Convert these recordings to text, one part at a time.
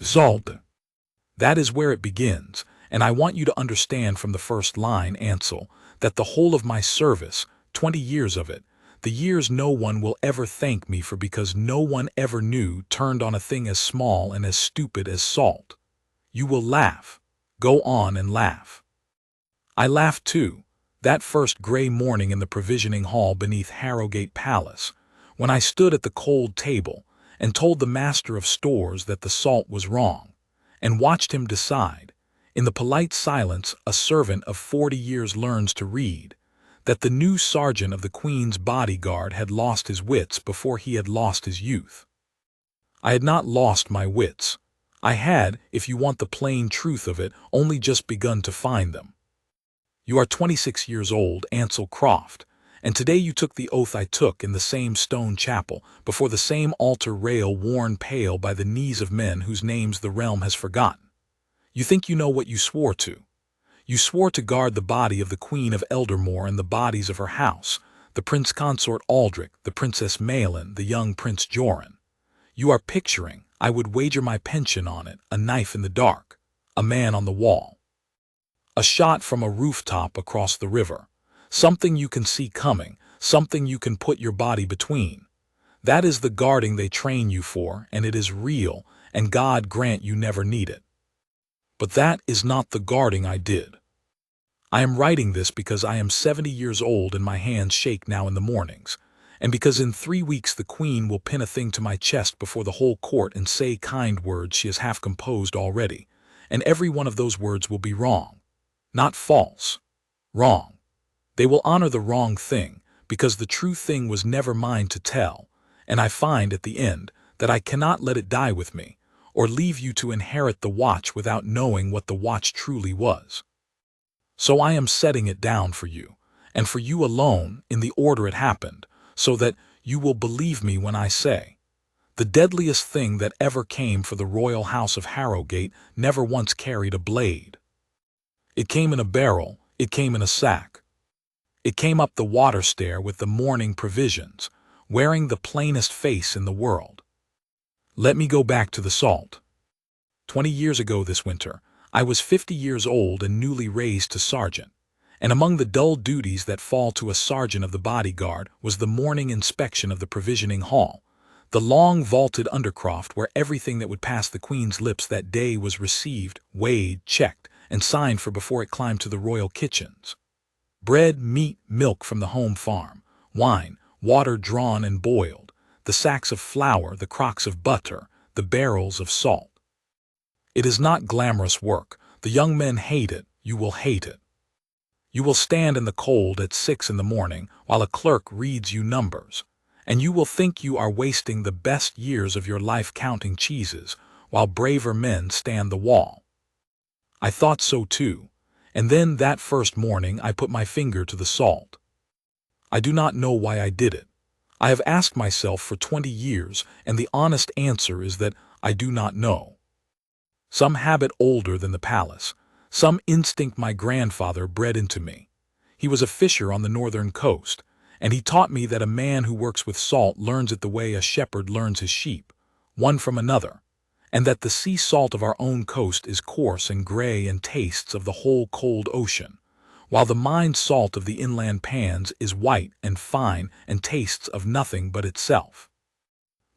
Salt. That is where it begins, and I want you to understand from the first line, Ansel, that the whole of my service, 20 years of it, the years no one will ever thank me for because no one ever knew, turned on a thing as small and as stupid as salt. You will laugh. Go on and laugh. I laughed too, that first gray morning in the provisioning hall beneath Harrogate Palace, when I stood at the cold table and told the master of stores that the salt was wrong, and watched him decide, in the polite silence a servant of 40 years learns to read, that the new sergeant of the Queen's bodyguard had lost his wits before he had lost his youth. I had not lost my wits. I had, if you want the plain truth of it, only just begun to find them. You are 26 years old, Ansel Croft, and today you took the oath I took in the same stone chapel, before the same altar rail worn pale by the knees of men whose names the realm has forgotten. You think you know what you swore to. You swore to guard the body of the Queen of Eldermoor and the bodies of her house, the Prince-Consort Aldrich, the Princess Malin, the young Prince Joran. You are picturing, I would wager my pension on it, a knife in the dark, a man on the wall, a shot from a rooftop across the river, something you can see coming, something you can put your body between. That is the guarding they train you for, and it is real, and God grant you never need it. But that is not the guarding I did. I am writing this because I am 70 years old and my hands shake now in the mornings, and because in 3 weeks the Queen will pin a thing to my chest before the whole court and say kind words she has half composed already, and every one of those words will be wrong. Not false. Wrong. They will honor the wrong thing, because the true thing was never mine to tell, and I find at the end that I cannot let it die with me, or leave you to inherit the watch without knowing what the watch truly was. So I am setting it down for you, and for you alone, in the order it happened, so that you will believe me when I say, the deadliest thing that ever came for the royal house of Harrogate never once carried a blade. It came in a barrel, it came in a sack. It came up the water stair with the morning provisions, wearing the plainest face in the world. Let me go back to the salt. 20 years ago this winter, I was 50 years old and newly raised to sergeant, and among the dull duties that fall to a sergeant of the bodyguard was the morning inspection of the provisioning hall, the long vaulted undercroft where everything that would pass the Queen's lips that day was received, weighed, checked, and signed for before it climbed to the royal kitchens. Bread, meat, milk from the home farm, wine, water drawn and boiled, the sacks of flour, the crocks of butter, the barrels of salt. It is not glamorous work. The young men hate it. You will hate it. You will stand in the cold at 6 in the morning while a clerk reads you numbers, and you will think you are wasting the best years of your life counting cheeses while braver men stand the wall. I thought so too, and then that first morning I put my finger to the salt. I do not know why I did it. I have asked myself for 20 years, and the honest answer is that I do not know. Some habit older than the palace, some instinct my grandfather bred into me. He was a fisher on the northern coast, and he taught me that a man who works with salt learns it the way a shepherd learns his sheep, one from another, and that the sea salt of our own coast is coarse and gray and tastes of the whole cold ocean, while the mined salt of the inland pans is white and fine and tastes of nothing but itself.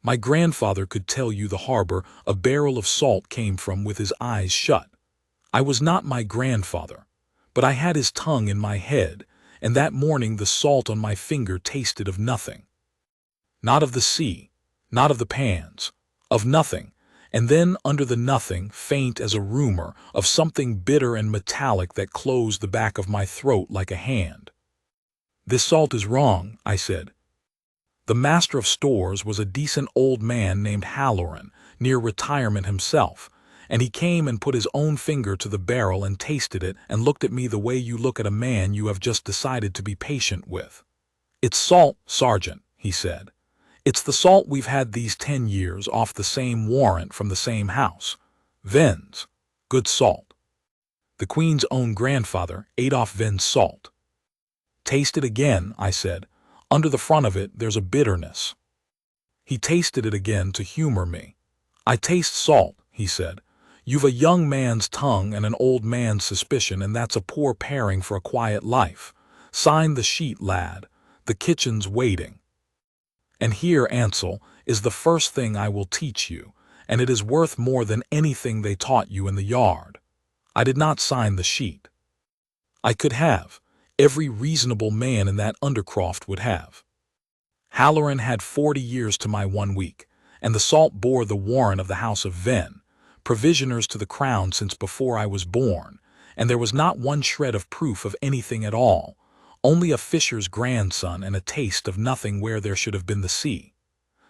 My grandfather could tell you the harbor a barrel of salt came from with his eyes shut. I was not my grandfather, but I had his tongue in my head, and that morning the salt on my finger tasted of nothing. Not of the sea, not of the pans, of nothing, and then under the nothing, faint as a rumor, of something bitter and metallic that closed the back of my throat like a hand. This salt is wrong, I said. The master of stores was a decent old man named Halloran, near retirement himself, and he came and put his own finger to the barrel and tasted it and looked at me the way you look at a man you have just decided to be patient with. It's salt, Sergeant, he said. It's the salt we've had these 10 years off the same warrant from the same house. Ven's. Good salt. The Queen's own grandfather ate off Ven's salt. Taste it again, I said. Under the front of it there's a bitterness. He tasted it again to humor me. I taste salt, he said. "You've a young man's tongue and an old man's suspicion, and that's a poor pairing for a quiet life. Sign the sheet, lad. The kitchen's waiting. And here, Ansel, is the first thing I will teach you, and it is worth more than anything they taught you in the yard." I did not sign the sheet. I could have. Every reasonable man in that Undercroft would have. Halloran had 40 years to my 1 week, and the salt bore the warrant of the house of Venn, provisioners to the crown since before I was born, and there was not one shred of proof of anything at all, only a fisher's grandson and a taste of nothing where there should have been the sea.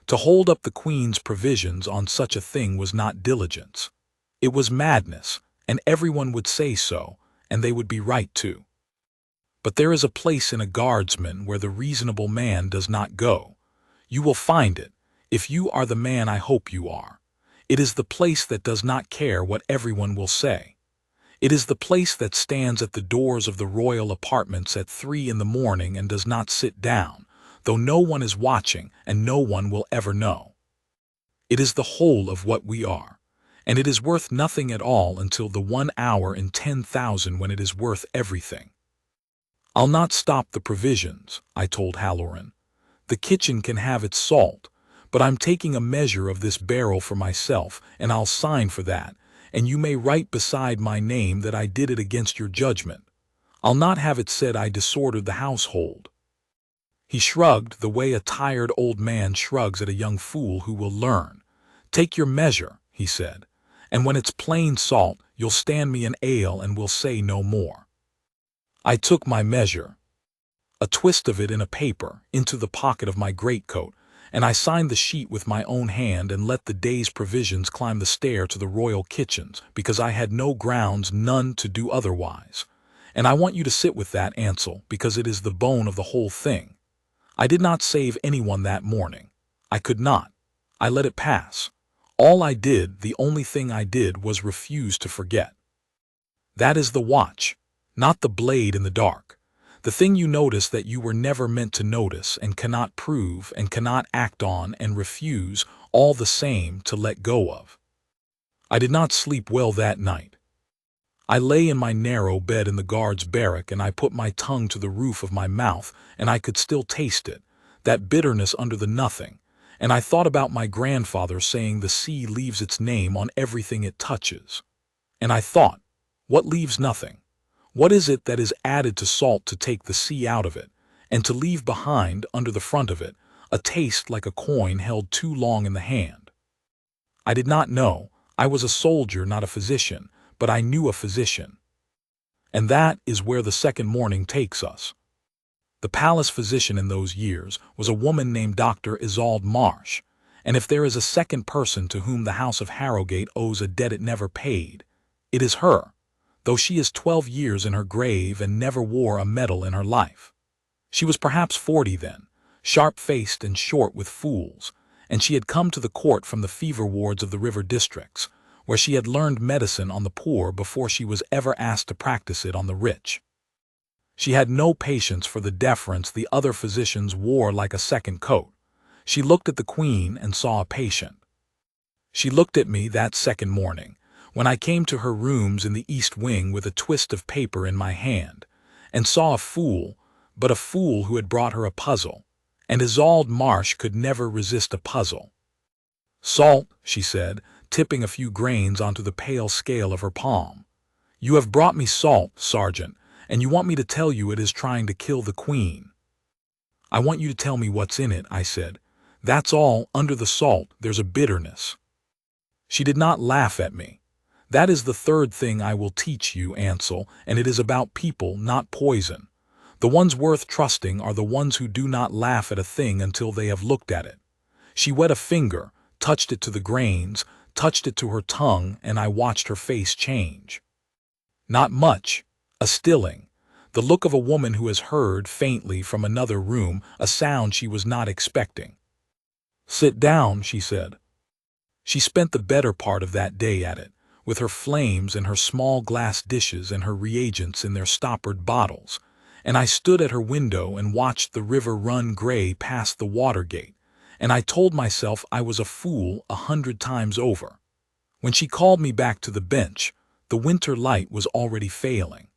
To hold up the Queen's provisions on such a thing was not diligence. It was madness, and everyone would say so, and they would be right too. But there is a place in a guardsman where the reasonable man does not go. You will find it, if you are the man I hope you are. It is the place that does not care what everyone will say. It is the place that stands at the doors of the royal apartments at 3 in the morning and does not sit down, though no one is watching and no one will ever know. It is the whole of what we are, and it is worth nothing at all until the 1 hour in 10,000 when it is worth everything. "I'll not stop the provisions," I told Halloran. "The kitchen can have its salt, but I'm taking a measure of this barrel for myself, and I'll sign for that, and you may write beside my name that I did it against your judgment. I'll not have it said I disordered the household." He shrugged the way a tired old man shrugs at a young fool who will learn. "Take your measure," he said, "and when it's plain salt, you'll stand me an ale and we'll say no more." I took my measure, a twist of it in a paper, into the pocket of my greatcoat, and I signed the sheet with my own hand and let the day's provisions climb the stair to the royal kitchens, because I had no grounds, none, to do otherwise. And I want you to sit with that, Ansel, because it is the bone of the whole thing. I did not save anyone that morning. I could not. I let it pass. All I did, the only thing I did, was refuse to forget. That is the watch, not the blade in the dark. The thing you notice that you were never meant to notice and cannot prove and cannot act on and refuse, all the same, to let go of. I did not sleep well that night. I lay in my narrow bed in the guard's barrack, and I put my tongue to the roof of my mouth, and I could still taste it, that bitterness under the nothing, and I thought about my grandfather saying the sea leaves its name on everything it touches. And I thought, what leaves nothing? What is it that is added to salt to take the sea out of it, and to leave behind, under the front of it, a taste like a coin held too long in the hand? I did not know. I was a soldier, not a physician, but I knew a physician. And that is where the second morning takes us. The palace physician in those years was a woman named Dr. Isolde Marsh, and if there is a second person to whom the house of Harrogate owes a debt it never paid, it is her, though she is 12 years in her grave and never wore a medal in her life. She was perhaps 40 then, sharp-faced and short with fools, and she had come to the court from the fever wards of the river districts, where she had learned medicine on the poor before she was ever asked to practice it on the rich. She had no patience for the deference the other physicians wore like a second coat. She looked at the Queen and saw a patient. She looked at me that second morning, when I came to her rooms in the east wing with a twist of paper in my hand, and saw a fool, but a fool who had brought her a puzzle, and Isolde Marsh could never resist a puzzle. "Salt," she said, tipping a few grains onto the pale scale of her palm. "You have brought me salt, Sergeant, and you want me to tell you it is trying to kill the Queen." "I want you to tell me what's in it," I said. "That's all. Under the salt, there's a bitterness." She did not laugh at me. "That is the third thing I will teach you, Ansel, and it is about people, not poison. The ones worth trusting are the ones who do not laugh at a thing until they have looked at it." She wet a finger, touched it to the grains, touched it to her tongue, and I watched her face change. Not much. A stilling. The look of a woman who has heard, faintly from another room, a sound she was not expecting. "Sit down," she said. She spent the better part of that day at it, with her flames and her small glass dishes and her reagents in their stoppered bottles, and I stood at her window and watched the river run gray past the water gate, and I told myself I was a fool 100 times over. When she called me back to the bench, the winter light was already failing.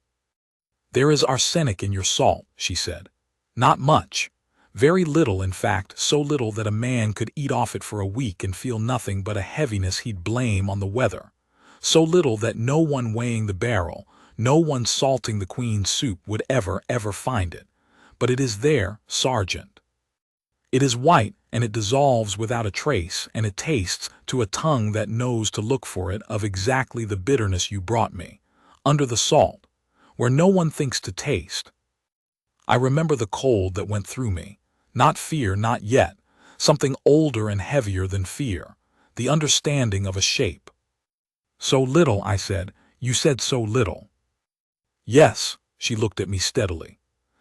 "There is arsenic in your salt," she said. "Not much. Very little, in fact, so little that a man could eat off it for a week and feel nothing but a heaviness he'd blame on the weather. So little that no one weighing the barrel, no one salting the Queen's soup would ever find it. But it is there, Sergeant. It is white, and it dissolves without a trace, and it tastes, to a tongue that knows to look for it, of exactly the bitterness you brought me, under the salt, where no one thinks to taste." I remember the cold that went through me. Not fear, not yet. Something older and heavier than fear. The understanding of a shape. "So little," I said. "You said so little." "Yes," she looked at me steadily.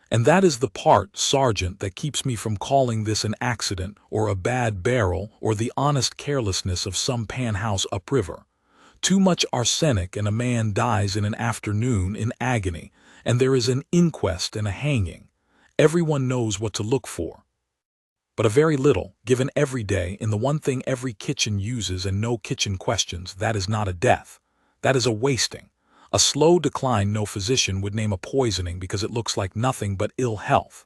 "And that is the part, Sergeant, that keeps me from calling this an accident or a bad barrel or the honest carelessness of some pan-house upriver. Too much arsenic and a man dies in an afternoon in agony, and there is an inquest and a hanging. Everyone knows what to look for. But a very little, given every day, in the one thing every kitchen uses and no kitchen questions, that is not a death. That is a wasting. A slow decline no physician would name a poisoning because it looks like nothing but ill health.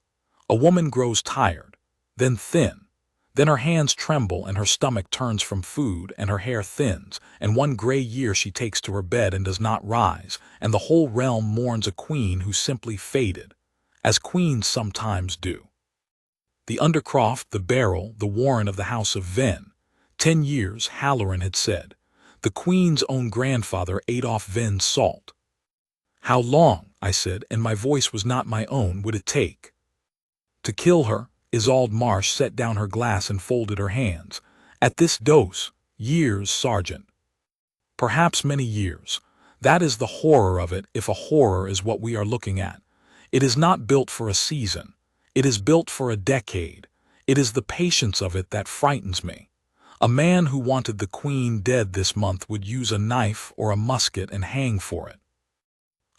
A woman grows tired, then thin. Then her hands tremble and her stomach turns from food and her hair thins, and one gray year she takes to her bed and does not rise, and the whole realm mourns a queen who simply faded, as queens sometimes do. The Undercroft, the Barrel, the Warren of the House of Venn. 10 years, Halloran had said. The Queen's own grandfather ate off Venn's salt. "How long," I said, and my voice was not my own, "would it take?" "To kill her?" Isolde Marsh set down her glass and folded her hands. "At this dose, years, Sergeant. Perhaps many years. That is the horror of it, if a horror is what we are looking at. It is not built for a season. It is built for a decade. It is the patience of it that frightens me. A man who wanted the Queen dead this month would use a knife or a musket and hang for it.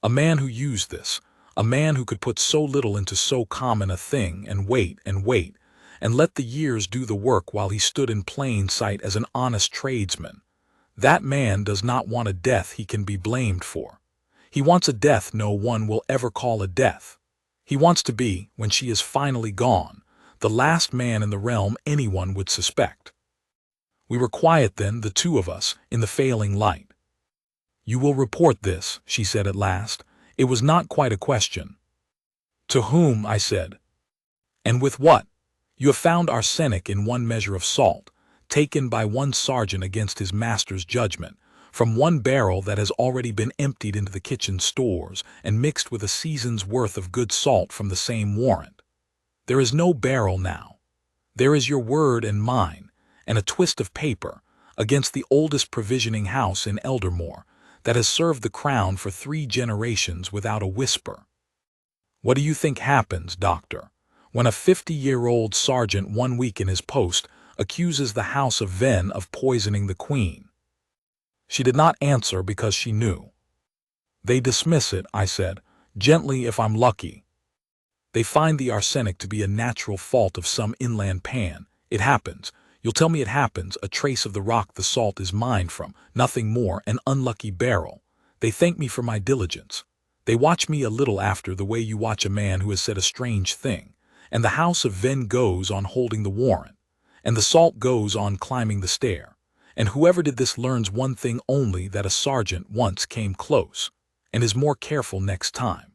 A man who used this, a man who could put so little into so common a thing and wait, and let the years do the work while he stood in plain sight as an honest tradesman. That man does not want a death he can be blamed for. He wants a death no one will ever call a death. He wants to be, when she is finally gone, the last man in the realm anyone would suspect." We were quiet then, the two of us, in the failing light. "You will report this," she said at last. It was not quite a question. "To whom?" I said. "And with what? You have found arsenic in one measure of salt, taken by one sergeant against his master's judgment, from one barrel that has already been emptied into the kitchen stores and mixed with a season's worth of good salt from the same warrant. There is no barrel now. There is your word and mine, and a twist of paper, against the oldest provisioning house in Eldermoor, that has served the crown for 3 generations without a whisper. What do you think happens, Doctor, when a 50-year-old sergeant 1 week in his post accuses the House of Venn of poisoning the Queen?" She did not answer because she knew. "They dismiss it," I said, "gently if I'm lucky. They find the arsenic to be a natural fault of some inland pan. It happens. You'll tell me it happens, a trace of the rock the salt is mined from, nothing more, an unlucky barrel. They thank me for my diligence. They watch me a little after the way you watch a man who has said a strange thing, and the House of Venn goes on holding the warrant, and the salt goes on climbing the stair, and whoever did this learns one thing only, that a sergeant once came close, and is more careful next time."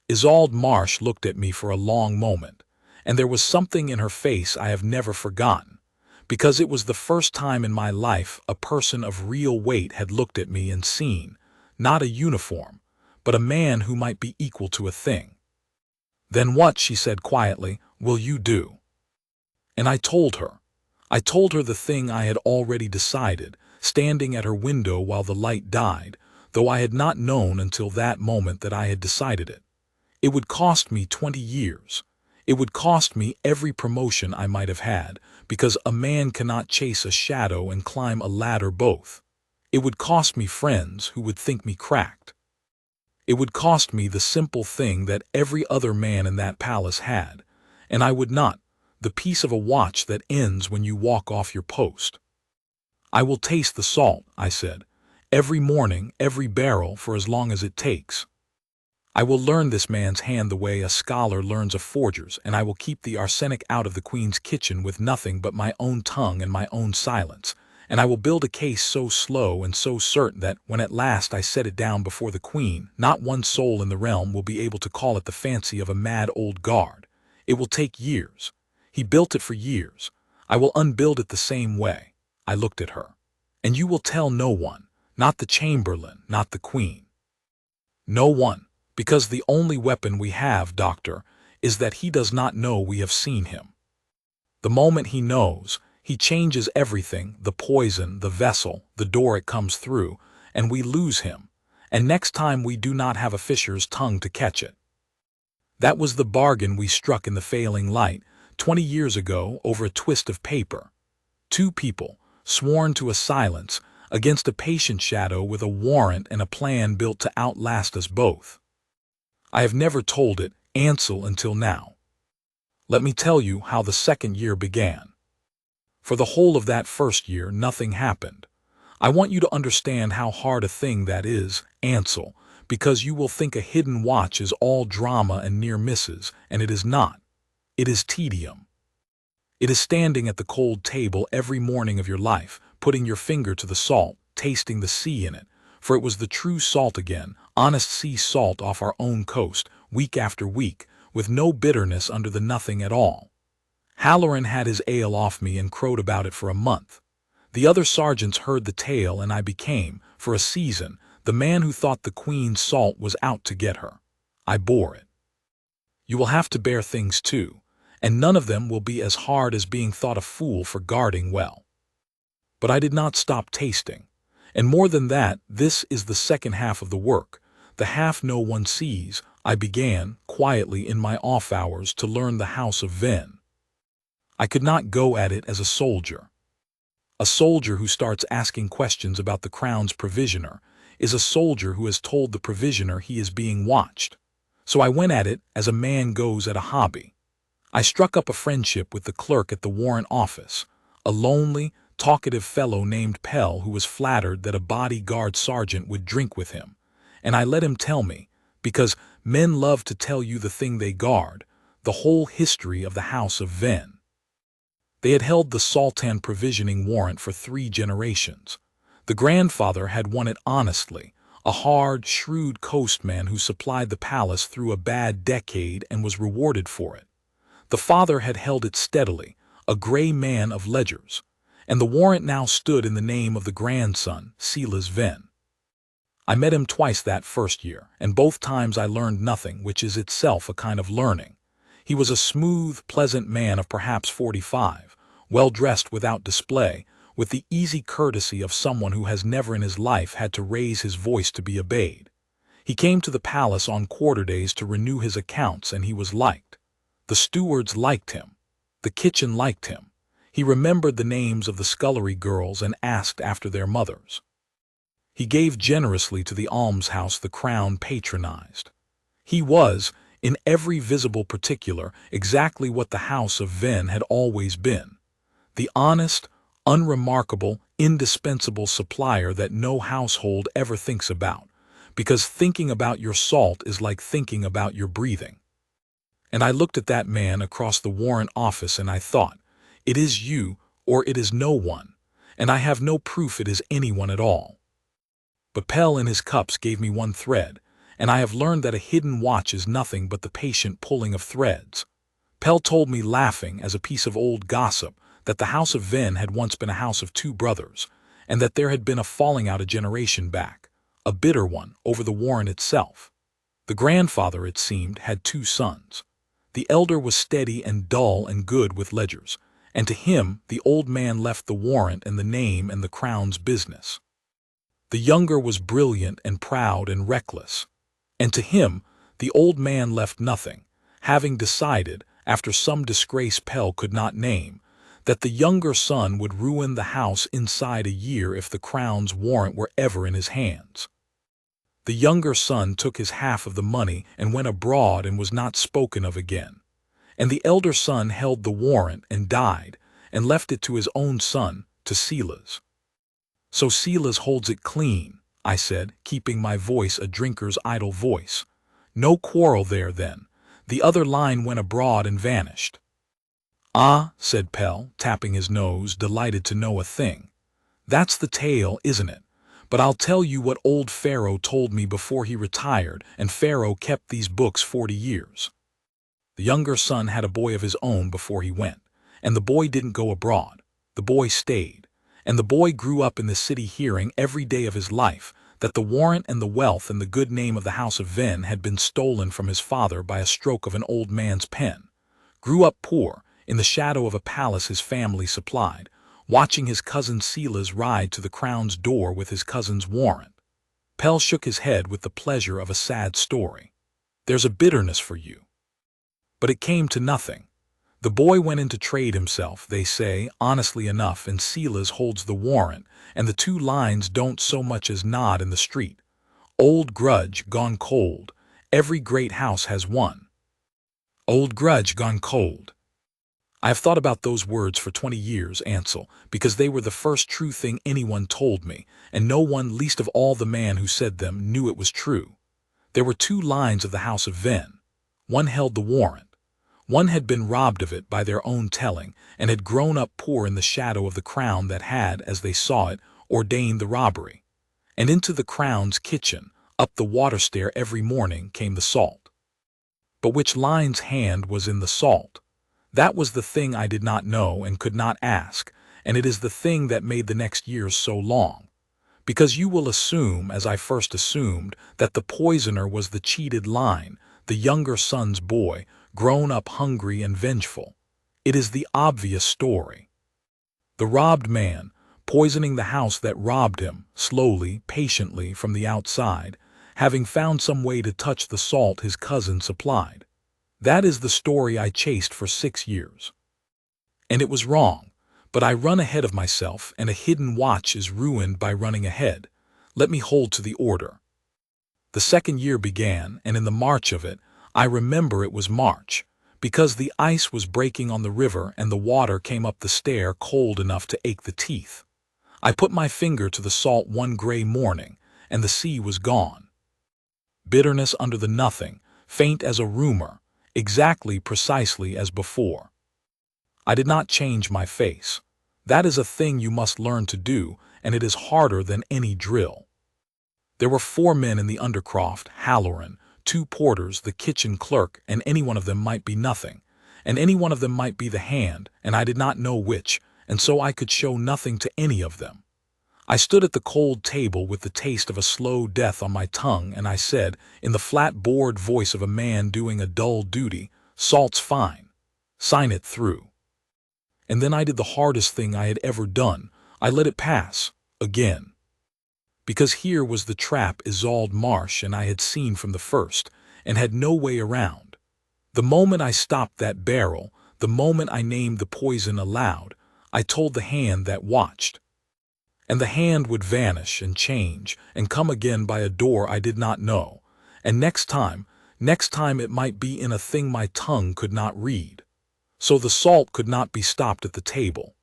Isolde Marsh looked at me for a long moment, and there was something in her face I have never forgotten, because it was the first time in my life a person of real weight had looked at me and seen, not a uniform, but a man who might be equal to a thing. "Then what," she said quietly, "will you do?" And I told her the thing I had already decided, standing at her window while the light died, though I had not known until that moment that I had decided it. It would cost me 20 years. It would cost me every promotion I might have had, because a man cannot chase a shadow and climb a ladder both. It would cost me friends who would think me cracked. It would cost me the simple thing that every other man in that palace had, and I would not, the piece of a watch that ends when you walk off your post. I will taste the salt, I said. Every morning, every barrel, for as long as it takes. I will learn this man's hand the way a scholar learns a forger's, and I will keep the arsenic out of the Queen's kitchen with nothing but my own tongue and my own silence, and I will build a case so slow and so certain that, when at last I set it down before the Queen, not one soul in the realm will be able to call it the fancy of a mad old guard. It will take years. He built it for years. I will unbuild it the same way. I looked at her. And you will tell no one, not the Chamberlain, not the Queen. No one. Because the only weapon we have, Doctor, is that he does not know we have seen him. The moment he knows, he changes everything, the poison, the vessel, the door it comes through, and we lose him, and next time we do not have a fisher's tongue to catch it. That was the bargain we struck in the failing light, 20 years ago, over a twist of paper. Two people, sworn to a silence, against a patient shadow with a warrant and a plan built to outlast us both. I have never told it, Ansel, until now. Let me tell you how the second year began. For the whole of that first year, nothing happened. I want you to understand how hard a thing that is, Ansel, because you will think a hidden watch is all drama and near misses, and it is not. It is tedium. It is standing at the cold table every morning of your life, putting your finger to the salt, tasting the sea in it, for it was the true salt again, honest sea salt off our own coast, week after week, with no bitterness under the nothing at all. Halloran had his ale off me and crowed about it for a month. The other sergeants heard the tale, and I became, for a season, the man who thought the Queen's salt was out to get her. I bore it. You will have to bear things too, and none of them will be as hard as being thought a fool for guarding well. But I did not stop tasting. And more than that, this is the second half of the work, the half no one sees. I began, quietly in my off hours, to learn the house of Venn. I could not go at it as a soldier. A soldier who starts asking questions about the crown's provisioner is a soldier who has told the provisioner he is being watched. So I went at it as a man goes at a hobby. I struck up a friendship with the clerk at the warrant office, a lonely, talkative fellow named Pell who was flattered that a bodyguard sergeant would drink with him, and I let him tell me, because men love to tell you the thing they guard, the whole history of the house of Venn. They had held the Sultan provisioning warrant for 3 generations. The grandfather had won it honestly, a hard, shrewd coastman who supplied the palace through a bad decade and was rewarded for it. The father had held it steadily, a gray man of ledgers, and the warrant now stood in the name of the grandson, Silas Venn. I met him twice that first year, and both times I learned nothing, which is itself a kind of learning. He was a smooth, pleasant man of perhaps 45, well-dressed without display, with the easy courtesy of someone who has never in his life had to raise his voice to be obeyed. He came to the palace on quarter days to renew his accounts, and he was liked. The stewards liked him. The kitchen liked him. He remembered the names of the scullery girls and asked after their mothers. He gave generously to the almshouse the crown patronized. He was, in every visible particular, exactly what the house of Venn had always been. The honest, unremarkable, indispensable supplier that no household ever thinks about, because thinking about your salt is like thinking about your breathing. And I looked at that man across the warrant office and I thought, it is you, or it is no one, and I have no proof it is anyone at all. But Pell in his cups gave me one thread, and I have learned that a hidden watch is nothing but the patient pulling of threads. Pell told me, laughing as a piece of old gossip, that the house of Venn had once been a house of 2 brothers, and that there had been a falling out a generation back, a bitter one, over the warrant itself. The grandfather, it seemed, had 2 sons. The elder was steady and dull and good with ledgers, and to him the old man left the warrant and the name and the crown's business. The younger was brilliant and proud and reckless, and to him the old man left nothing, having decided, after some disgrace Pell could not name, that the younger son would ruin the house inside a year if the crown's warrant were ever in his hands. The younger son took his half of the money and went abroad and was not spoken of again. And the elder son held the warrant and died, and left it to his own son, to Silas. So Silas holds it clean, I said, keeping my voice a drinker's idle voice. No quarrel there, then. The other line went abroad and vanished. Ah, said Pell, tapping his nose, delighted to know a thing. That's the tale, isn't it? But I'll tell you what old Pharaoh told me before he retired, and Pharaoh kept these books 40 years. The younger son had a boy of his own before he went, and the boy didn't go abroad. The boy stayed, and the boy grew up in the city hearing every day of his life that the warrant and the wealth and the good name of the house of Venn had been stolen from his father by a stroke of an old man's pen. Grew up poor, in the shadow of a palace his family supplied, watching his cousin Silas ride to the crown's door with his cousin's warrant. Pell shook his head with the pleasure of a sad story. There's a bitterness for you. But it came to nothing. The boy went into trade himself, they say, honestly enough, and Silas holds the warrant, and the two lines don't so much as nod in the street. Old grudge gone cold. Every great house has one. Old grudge gone cold. I have thought about those words for 20 years, Ansel, because they were the first true thing anyone told me, and no one, least of all the man who said them, knew it was true. There were two lines of the house of Venn. One held the warrant. One had been robbed of it by their own telling, and had grown up poor in the shadow of the crown that had, as they saw it, ordained the robbery. And into the crown's kitchen, up the water stair every morning, came the salt. But which line's hand was in the salt? That was the thing I did not know and could not ask, and it is the thing that made the next years so long. Because you will assume, as I first assumed, that the poisoner was the cheated line, the younger son's boy, grown up hungry and vengeful. It is the obvious story. The robbed man, poisoning the house that robbed him, slowly, patiently, from the outside, having found some way to touch the salt his cousin supplied. That is the story I chased for 6 years. And it was wrong, but I run ahead of myself, and a hidden watch is ruined by running ahead. Let me hold to the order. The second year began, and in the march of it, I remember it was March, because the ice was breaking on the river and the water came up the stair cold enough to ache the teeth. I put my finger to the salt one gray morning, and the sea was gone. Bitterness under the nothing, faint as a rumor, exactly precisely as before. I did not change my face. That is a thing you must learn to do, and it is harder than any drill. There were 4 men in the undercroft, Halloran, 2 porters, the kitchen clerk, and any one of them might be nothing, and any one of them might be the hand, and I did not know which, and so I could show nothing to any of them. I stood at the cold table with the taste of a slow death on my tongue, and I said, in the flat bored voice of a man doing a dull duty, "Salt's fine. Sign it through." And then I did the hardest thing I had ever done. I let it pass, again. Because here was the trap Isolde Marsh and I had seen from the first, and had no way around. The moment I stopped that barrel, the moment I named the poison aloud, I told the hand that watched. And the hand would vanish and change and come again by a door I did not know, and next time it might be in a thing my tongue could not read. So the salt could not be stopped at the table.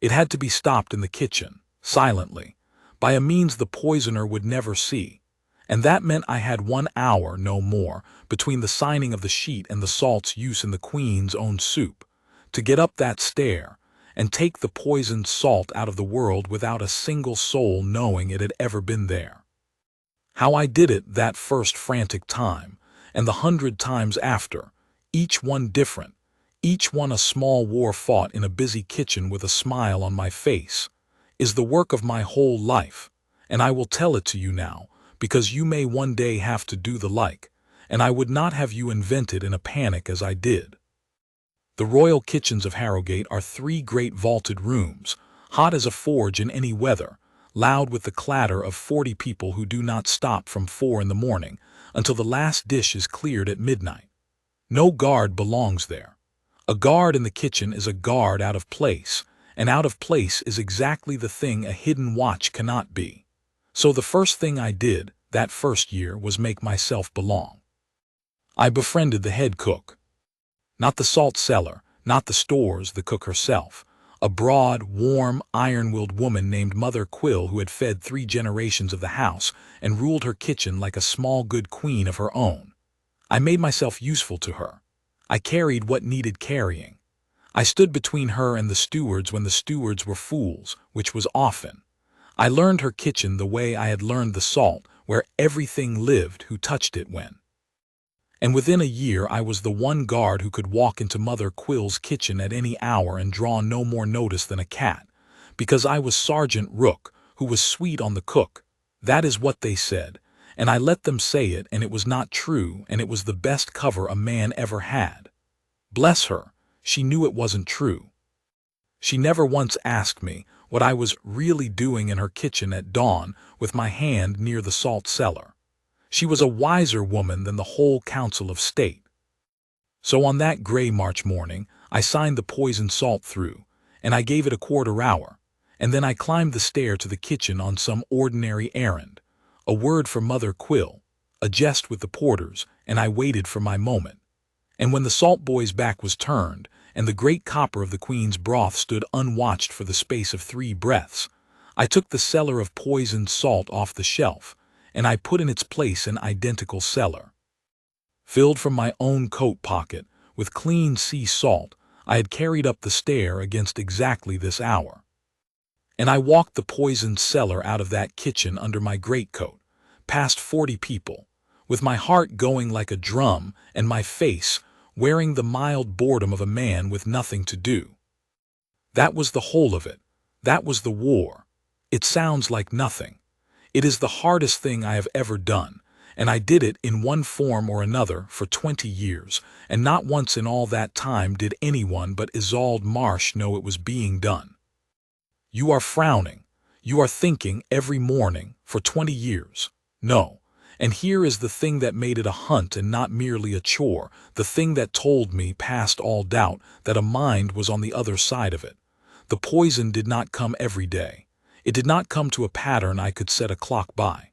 It had to be stopped in the kitchen, silently, by a means the poisoner would never see, and that meant I had 1 hour, no more, between the signing of the sheet and the salt's use in the Queen's own soup, to get up that stair, and take the poisoned salt out of the world without a single soul knowing it had ever been there. How I did it that first frantic time, and the 100 times after, each one different, each one a small war fought in a busy kitchen with a smile on my face, is the work of my whole life, and I will tell it to you now, because you may one day have to do the like, and I would not have you invent it in a panic as I did. The royal kitchens of Harrogate are 3 great vaulted rooms, hot as a forge in any weather, loud with the clatter of 40 people who do not stop from 4 in the morning until the last dish is cleared at midnight. No guard belongs there. A guard in the kitchen is a guard out of place, and out of place is exactly the thing a hidden watch cannot be. So the first thing I did that first year was make myself belong. I befriended the head cook. Not the salt cellar, not the stores, the cook herself. A broad, warm, iron-willed woman named Mother Quill who had fed 3 generations of the house and ruled her kitchen like a small good queen of her own. I made myself useful to her. I carried what needed carrying. I stood between her and the stewards when the stewards were fools, which was often. I learned her kitchen the way I had learned the salt, where everything lived who touched it when. And within a year I was the one guard who could walk into Mother Quill's kitchen at any hour and draw no more notice than a cat, because I was Sergeant Rooke, who was sweet on the cook. That is what they said, and I let them say it, and it was not true, and it was the best cover a man ever had. Bless her, she knew it wasn't true. She never once asked me what I was really doing in her kitchen at dawn with my hand near the salt cellar. She was a wiser woman than the whole Council of State. So on that gray March morning, I signed the poison salt through, and I gave it a quarter hour, and then I climbed the stair to the kitchen on some ordinary errand, a word for Mother Quill, a jest with the porters, and I waited for my moment. And when the salt boy's back was turned, and the great copper of the Queen's broth stood unwatched for the space of 3 breaths, I took the cellar of poisoned salt off the shelf, and I put in its place an identical cellar. Filled from my own coat pocket with clean sea salt, I had carried up the stair against exactly this hour. And I walked the poisoned cellar out of that kitchen under my greatcoat, past 40 people, with my heart going like a drum and my face wearing the mild boredom of a man with nothing to do. That was the whole of it. That was the war. It sounds like nothing. It is the hardest thing I have ever done, and I did it in one form or another for 20 years, and not once in all that time did anyone but Isolde Marsh know it was being done. You are frowning. You are thinking every morning for 20 years. No. And here is the thing that made it a hunt and not merely a chore, the thing that told me past all doubt that a mind was on the other side of it. The poison did not come every day. It did not come to a pattern I could set a clock by.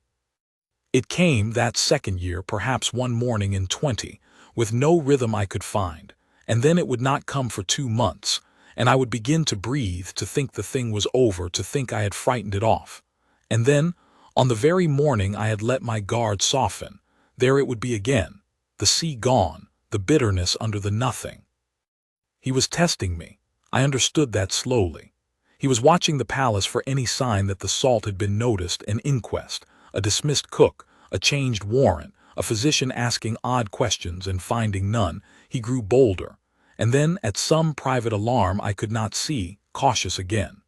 It came that second year, perhaps one morning in 20, with no rhythm I could find, and then it would not come for 2 months, and I would begin to breathe, to think the thing was over, to think I had frightened it off. And then, on the very morning I had let my guard soften, there it would be again, the sea gone, the bitterness under the nothing. He was testing me. I understood that slowly. He was watching the palace for any sign that the salt had been noticed, an inquest, a dismissed cook, a changed warrant, a physician asking odd questions and finding none. He grew bolder, and then, at some private alarm I could not see, cautious again.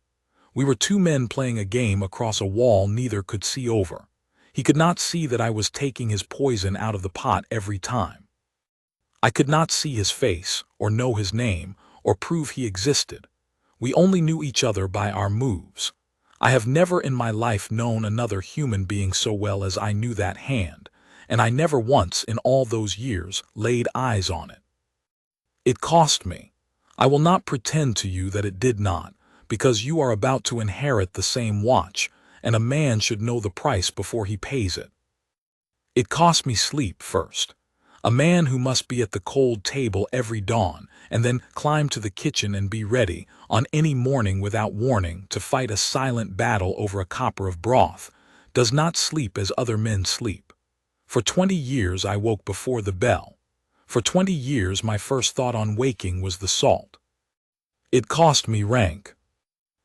We were 2 men playing a game across a wall neither could see over. He could not see that I was taking his poison out of the pot every time. I could not see his face, or know his name, or prove he existed. We only knew each other by our moves. I have never in my life known another human being so well as I knew that hand, and I never once in all those years laid eyes on it. It cost me. I will not pretend to you that it did not, because you are about to inherit the same watch, and a man should know the price before he pays it. It cost me sleep first. A man who must be at the cold table every dawn, and then climb to the kitchen and be ready, on any morning without warning, to fight a silent battle over a copper of broth, does not sleep as other men sleep. For 20 years I woke before the bell. For 20 years my first thought on waking was the salt. It cost me rank.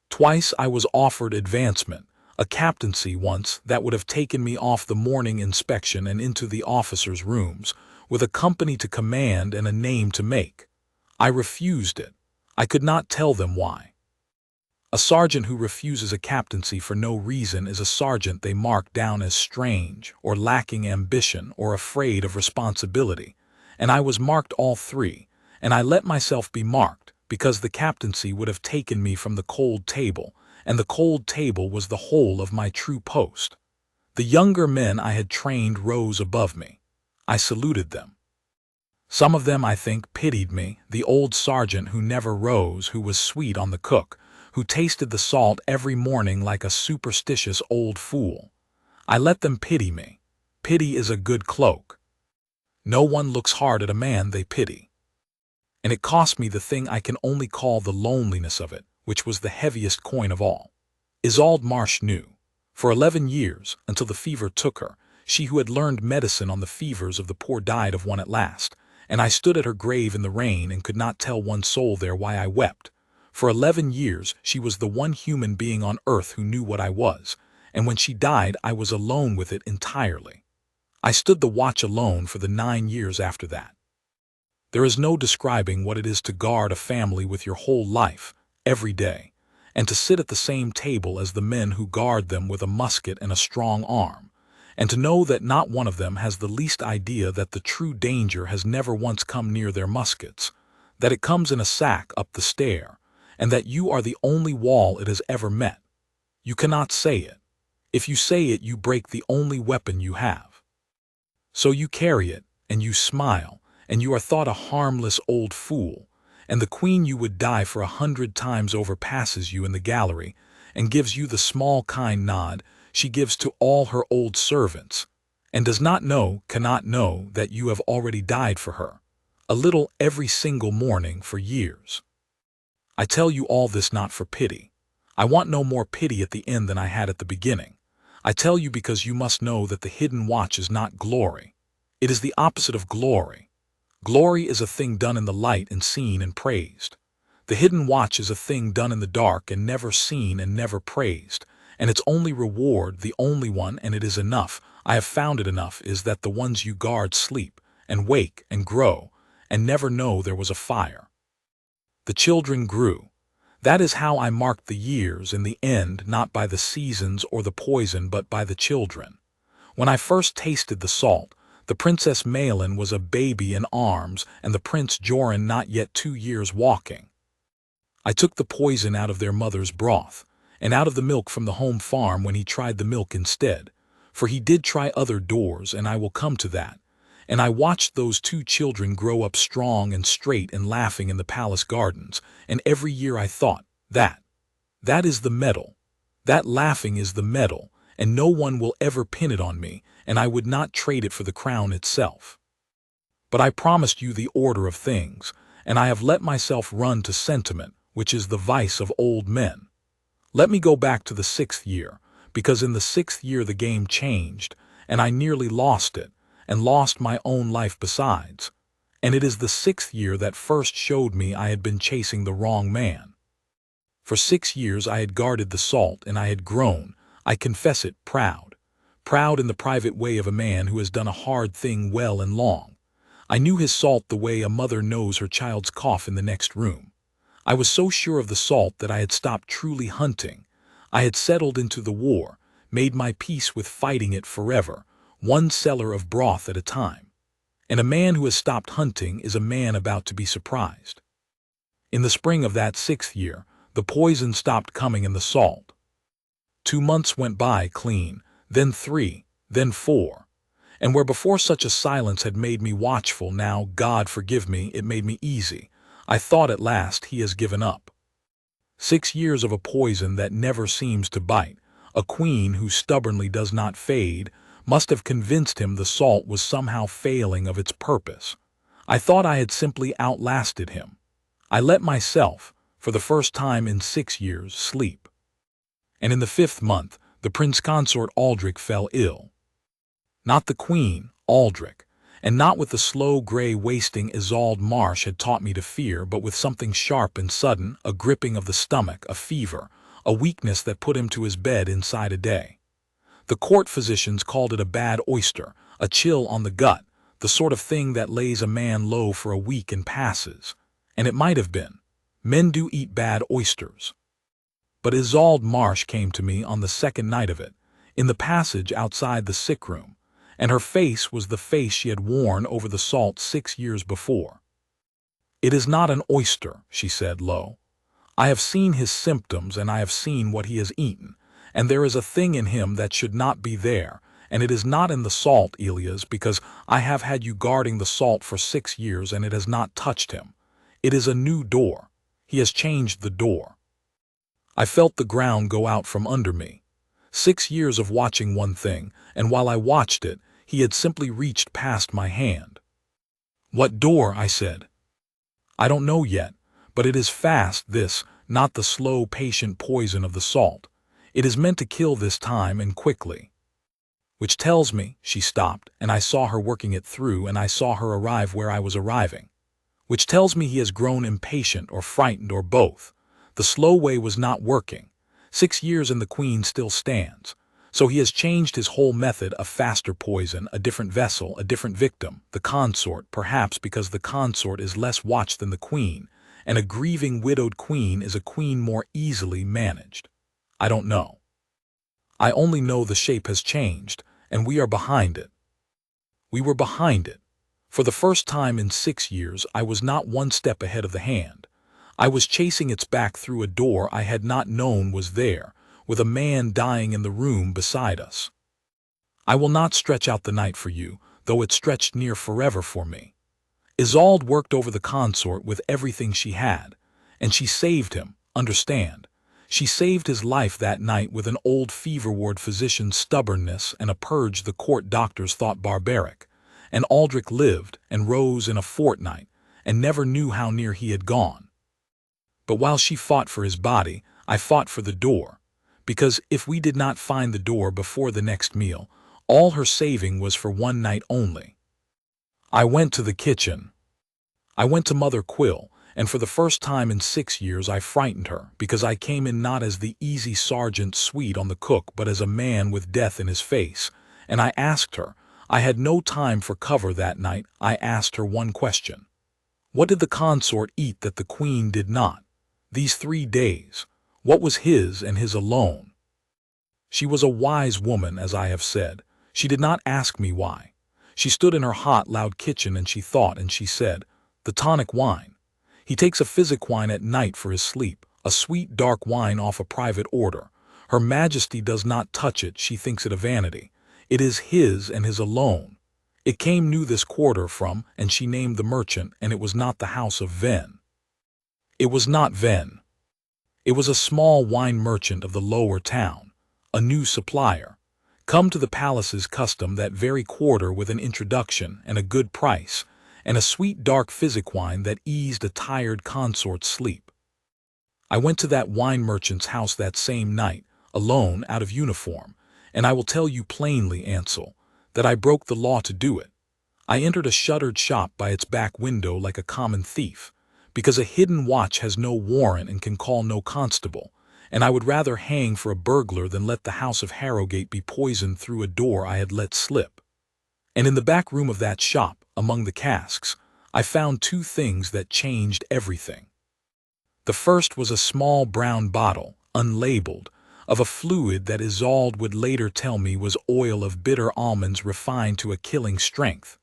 Twice I was offered advancement, a captaincy once that would have taken me off the morning inspection and into the officers' rooms, with a company to command and a name to make. I refused it. I could not tell them why. A sergeant who refuses a captaincy for no reason is a sergeant they mark down as strange, or lacking ambition, or afraid of responsibility, and I was marked all 3, and I let myself be marked, because the captaincy would have taken me from the cold table, and the cold table was the whole of my true post. The younger men I had trained rose above me. I saluted them. Some of them, I think, pitied me, the old sergeant who never rose, who was sweet on the cook, who tasted the salt every morning like a superstitious old fool. I let them pity me. Pity is a good cloak. No one looks hard at a man they pity. And it cost me the thing I can only call the loneliness of it, which was the heaviest coin of all. Isolde Marsh knew. For 11 years, until the fever took her, she who had learned medicine on the fevers of the poor died of one at last, and I stood at her grave in the rain and could not tell one soul there why I wept. For 11 years she was the one human being on earth who knew what I was, and when she died I was alone with it entirely. I stood the watch alone for the 9 years after that. There is no describing what it is to guard a family with your whole life, every day, and to sit at the same table as the men who guard them with a musket and a strong arm, and to know that not one of them has the least idea that the true danger has never once come near their muskets, that it comes in a sack up the stair, and that you are the only wall it has ever met. You cannot say it. If you say it, you break the only weapon you have. So you carry it, and you smile, and you are thought a harmless old fool, and the queen you would die for 100 times over passes you in the gallery, and gives you the small kind nod she gives to all her old servants, and does not know, cannot know, that you have already died for her, a little every single morning for years. I tell you all this not for pity. I want no more pity at the end than I had at the beginning. I tell you because you must know that the hidden watch is not glory. It is the opposite of glory. Glory is a thing done in the light and seen and praised. The hidden watch is a thing done in the dark and never seen and never praised, and its only reward, the only one, and it is enough, I have found it enough, is that the ones you guard sleep, and wake, and grow, and never know there was a fire. The children grew. That is how I marked the years in the end, not by the seasons or the poison, but by the children. When I first tasted the salt, the Princess Malin was a baby in arms, and the Prince Joran not yet 2 years walking. I took the poison out of their mother's broth, and out of the milk from the home farm when he tried the milk instead, for he did try other doors, and I will come to that. And I watched those 2 children grow up strong and straight and laughing in the palace gardens, and every year I thought, that is the medal. That laughing is the medal, and no one will ever pin it on me, and I would not trade it for the crown itself. But I promised you the order of things, and I have let myself run to sentiment, which is the vice of old men. Let me go back to the 6th year, because in the 6th year the game changed, and I nearly lost it, and lost my own life besides. And it is the 6th year that first showed me I had been chasing the wrong man. For 6 years I had guarded the salt, and I had grown, I confess it, proud. Proud in the private way of a man who has done a hard thing well and long. I knew his salt the way a mother knows her child's cough in the next room. I was so sure of the salt that I had stopped truly hunting. I had settled into the war, made my peace with fighting it forever, one cellar of broth at a time. And a man who has stopped hunting is a man about to be surprised. In the spring of that 6th year, the poison stopped coming in the salt. 2 months went by clean, then 3, then 4. And where before such a silence had made me watchful, now, God forgive me, it made me easy. I thought at last he has given up. 6 years of a poison that never seems to bite, a queen who stubbornly does not fade, must have convinced him the salt was somehow failing of its purpose. I thought I had simply outlasted him. I let myself, for the first time in 6 years, sleep. And in the 5th month, the Prince-Consort Aldrich fell ill. Not the queen, Aldrich, and not with the slow gray wasting Isolde Marsh had taught me to fear, but with something sharp and sudden, a gripping of the stomach, a fever, a weakness that put him to his bed inside a day. The court physicians called it a bad oyster, a chill on the gut, the sort of thing that lays a man low for a week and passes. And it might have been. Men do eat bad oysters. But Isolde Marsh came to me on the 2nd night of it, in the passage outside the sick room, and her face was the face she had worn over the salt 6 years before. "It is not an oyster," she said low. "I have seen his symptoms, and I have seen what he has eaten, and there is a thing in him that should not be there, and it is not in the salt, Elias, because I have had you guarding the salt for 6 years, and it has not touched him. It is a new door. He has changed the door." I felt the ground go out from under me. 6 years of watching one thing, and while I watched it, he had simply reached past my hand. "What door?" I said. "I don't know yet, but it is fast, this, not the slow, patient poison of the salt. It is meant to kill this time and quickly. Which tells me, she stopped, and I saw her working it through, and I saw her arrive where I was arriving. Which tells me he has grown impatient or frightened or both. The slow way was not working. 6 years and the Queen still stands. So he has changed his whole method, a faster poison, a different vessel, a different victim, the consort, perhaps because the consort is less watched than the Queen, and a grieving widowed queen is a queen more easily managed. I don't know. I only know the shape has changed, and we are behind it. We were behind it. For the first time in 6 years, I was not one step ahead of the hand. I was chasing its back through a door I had not known was there, with a man dying in the room beside us. I will not stretch out the night for you, though it stretched near forever for me. Isolde worked over the consort with everything she had, and she saved him, understand. She saved his life that night with an old fever ward physician's stubbornness and a purge the court doctors thought barbaric. And Aldrich lived and rose in a fortnight, and never knew how near he had gone. But while she fought for his body, I fought for the door, because if we did not find the door before the next meal, all her saving was for one night only. I went to the kitchen. I went to Mother Quill, and for the first time in 6 years I frightened her, because I came in not as the easy sergeant sweet on the cook, but as a man with death in his face, and I asked her. I had no time for cover that night. I asked her one question. What did the consort eat that the Queen did not? These 3 days. What was his and his alone? She was a wise woman, as I have said. She did not ask me why. She stood in her hot, loud kitchen and she thought, and she said, "The tonic wine. He takes a physic wine at night for his sleep, a sweet dark wine off a private order. Her Majesty does not touch it, she thinks it a vanity. It is his and his alone. It came new this quarter from, and she named the merchant, and it was not the house of Venn. It was not Venn. It was a small wine merchant of the lower town, a new supplier, come to the palace's custom that very quarter with an introduction and a good price, and a sweet dark physic wine that eased a tired consort's sleep. I went to that wine merchant's house that same night, alone, out of uniform, and I will tell you plainly, Ansel, that I broke the law to do it. I entered a shuttered shop by its back window like a common thief, because a hidden watch has no warrant and can call no constable, and I would rather hang for a burglar than let the house of Harrogate be poisoned through a door I had let slip. And in the back room of that shop, among the casks, I found 2 things that changed everything. The first was a small brown bottle, unlabeled, of a fluid that Isolde would later tell me was oil of bitter almonds refined to a killing strength.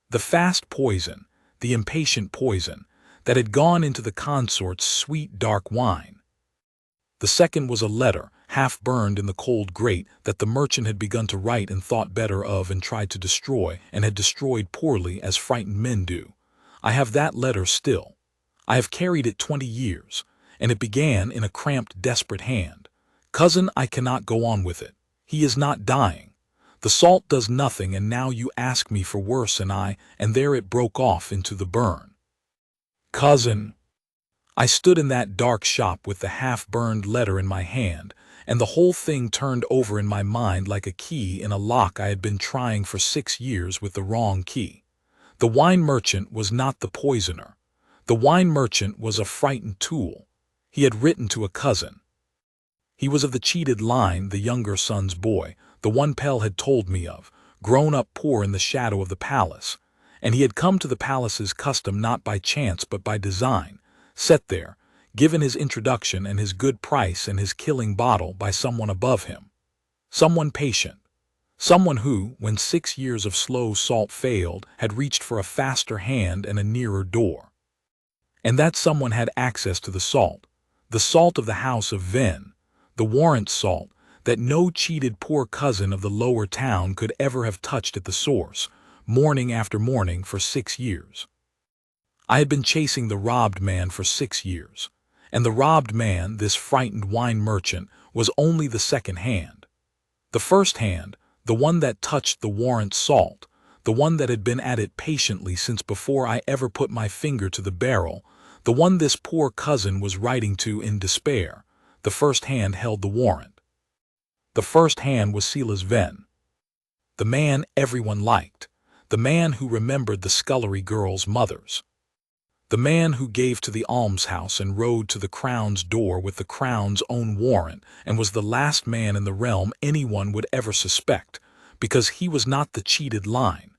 The fast poison, the impatient poison, that had gone into the consort's sweet dark wine. The second was a letter, half burned in the cold grate, that the merchant had begun to write and thought better of and tried to destroy, and had destroyed poorly as frightened men do. I have that letter still. I have carried it 20 years, and it began in a cramped, desperate hand. Cousin, I cannot go on with it. He is not dying. The salt does nothing, and now you ask me for worse, and there it broke off into the burn. Cousin. I stood in that dark shop with the half-burned letter in my hand, and the whole thing turned over in my mind like a key in a lock I had been trying for 6 years with the wrong key. The wine merchant was not the poisoner. The wine merchant was a frightened tool. He had written to a cousin. He was of the cheated line, the younger son's boy, the one Pell had told me of, grown up poor in the shadow of the palace, and he had come to the palace's custom not by chance but by design, set there, given his introduction and his good price and his killing bottle by someone above him, someone patient, someone who, when 6 years of slow salt failed, had reached for a faster hand and a nearer door. And that someone had access to the salt of the house of Venn, the warrant salt that no cheated poor cousin of the lower town could ever have touched at the source, morning after morning for 6 years. I had been chasing the robbed man for 6 years, and the robbed man, this frightened wine merchant, was only the second hand. The first hand, the one that touched the warrant salt, the one that had been at it patiently since before I ever put my finger to the barrel, the one this poor cousin was writing to in despair. The first hand held the warrant. The first hand was Silas Venn, the man everyone liked, the man who remembered the scullery girls' mothers, the man who gave to the almshouse and rode to the crown's door with the crown's own warrant, and was the last man in the realm anyone would ever suspect, because he was not the cheated line.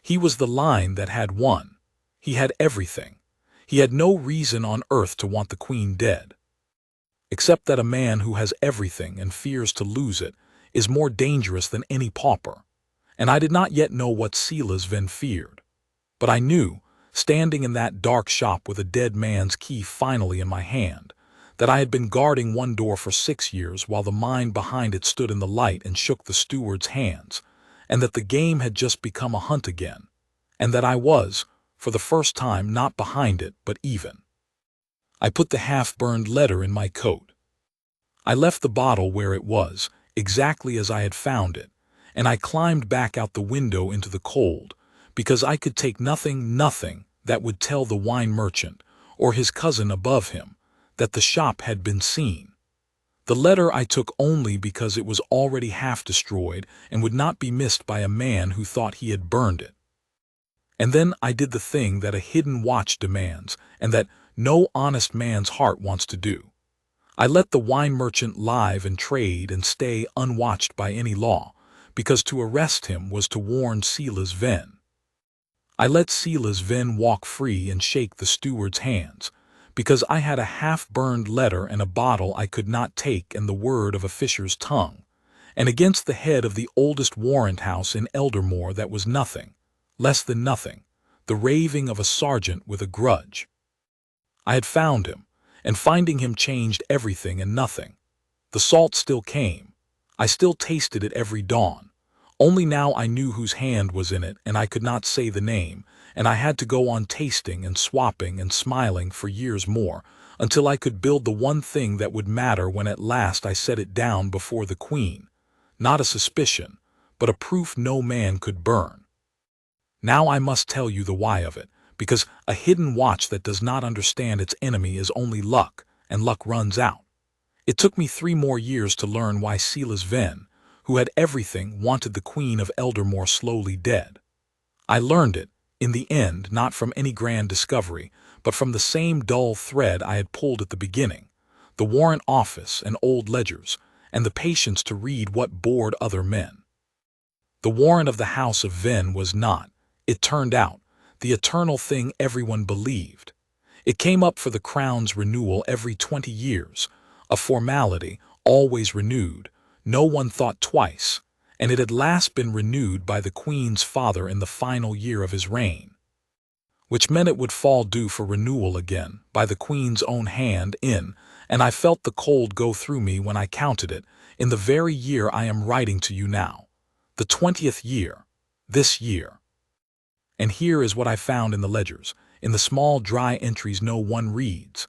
He was the line that had won. He had everything. He had no reason on earth to want the queen dead. Except that a man who has everything and fears to lose it is more dangerous than any pauper. And I did not yet know what Silas Venn feared. But I knew, standing in that dark shop with a dead man's key finally in my hand, that I had been guarding one door for 6 years while the mind behind it stood in the light and shook the steward's hands, and that the game had just become a hunt again, and that I was, for the first time, not behind it but even. I put the half-burned letter in my coat. I left the bottle where it was, exactly as I had found it, and I climbed back out the window into the cold, because I could take nothing that would tell the wine merchant, or his cousin above him, that the shop had been seen. The letter I took only because it was already half destroyed and would not be missed by a man who thought he had burned it. And then I did the thing that a hidden watch demands, and that no honest man's heart wants to do. I let the wine merchant live and trade and stay unwatched by any law, because to arrest him was to warn Silas Venn. I let Silas Venn walk free and shake the steward's hands, because I had a half-burned letter and a bottle I could not take and the word of a fisher's tongue, and against the head of the oldest warrant house in Eldermoor that was nothing, less than nothing, the raving of a sergeant with a grudge. I had found him, and finding him changed everything and nothing. The salt still came. I still tasted it every dawn. Only now I knew whose hand was in it, and I could not say the name, and I had to go on tasting and swapping and smiling for years more, until I could build the one thing that would matter when at last I set it down before the queen. Not a suspicion, but a proof no man could burn. Now I must tell you the why of it, because a hidden watch that does not understand its enemy is only luck, and luck runs out. It took me 3 more years to learn why Silas Venn, who had everything, wanted the Queen of Eldermoor slowly dead. I learned it, in the end, not from any grand discovery, but from the same dull thread I had pulled at the beginning, the warrant office and old ledgers, and the patience to read what bored other men. The warrant of the House of Venn was not, it turned out, the eternal thing everyone believed. It came up for the crown's renewal every 20 years, a formality, always renewed. No one thought twice, and it had last been renewed by the Queen's father in the final year of his reign, which meant it would fall due for renewal again, by the Queen's own hand and I felt the cold go through me when I counted it, in the very year I am writing to you now, the 20th year, this year. And here is what I found in the ledgers, in the small dry entries no one reads.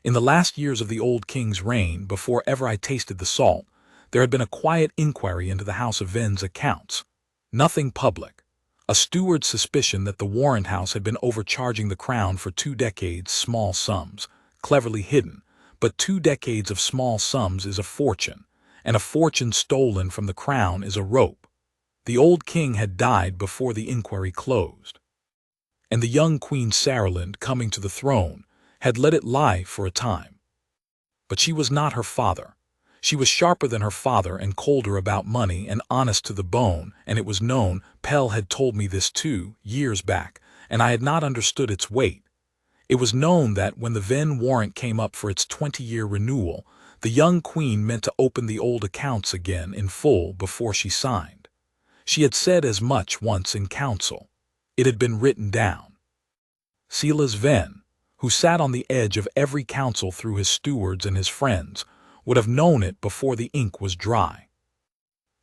In the last years of the old king's reign, before ever I tasted the salt, there had been a quiet inquiry into the House of Venn's accounts. Nothing public. A steward's suspicion that the warrant house had been overcharging the crown for 2 decades, small sums, cleverly hidden, but 2 decades of small sums is a fortune, and a fortune stolen from the crown is a rope. The old king had died before the inquiry closed, and the young Queen Saralind, coming to the throne, had let it lie for a time. But she was not her father. She was sharper than her father and colder about money and honest to the bone, and it was known, Pell had told me this 2 years back, and I had not understood its weight. It was known that when the Venn warrant came up for its 20-year renewal, the young queen meant to open the old accounts again in full before she signed. She had said as much once in council. It had been written down. Silas Venn, who sat on the edge of every council through his stewards and his friends, would have known it before the ink was dry.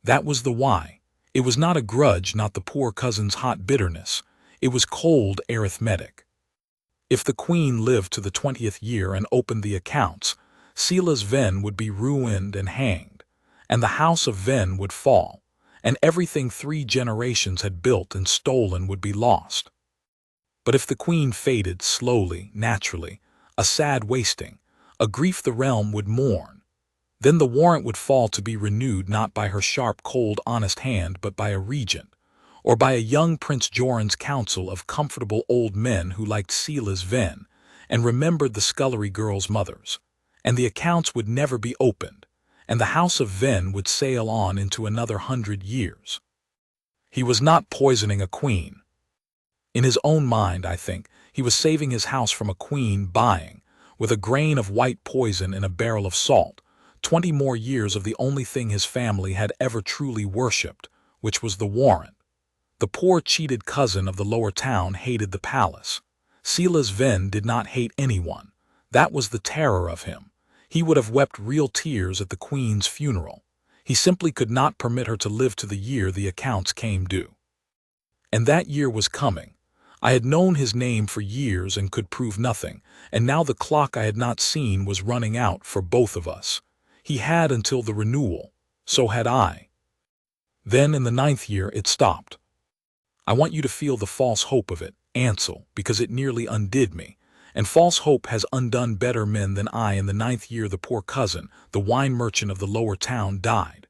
That was the why. It was not a grudge, not the poor cousin's hot bitterness. It was cold arithmetic. If the queen lived to the 20th year and opened the accounts, Silas Venn would be ruined and hanged, and the House of Venn would fall, and everything 3 generations had built and stolen would be lost. But if the queen faded slowly, naturally, a sad wasting, a grief the realm would mourn. Then the warrant would fall to be renewed not by her sharp, cold, honest hand, but by a regent, or by a young Prince Joran's council of comfortable old men who liked Silas Ven and remembered the scullery girls' mothers. And the accounts would never be opened, and the house of Ven would sail on into another 100 years. He was not poisoning a queen. In his own mind, I think, he was saving his house from a queen buying, with a grain of white poison in a barrel of salt, 20 more years of the only thing his family had ever truly worshipped, which was the warrant. The poor cheated cousin of the lower town hated the palace. Silas Ven did not hate anyone. That was the terror of him. He would have wept real tears at the queen's funeral. He simply could not permit her to live to the year the accounts came due. And that year was coming. I had known his name for years and could prove nothing, and now the clock I had not seen was running out for both of us. He had until the renewal. So had I. Then in the 9th year it stopped. I want you to feel the false hope of it, Ansel, because it nearly undid me, and false hope has undone better men than I. In the 9th year the poor cousin, the wine merchant of the lower town, died.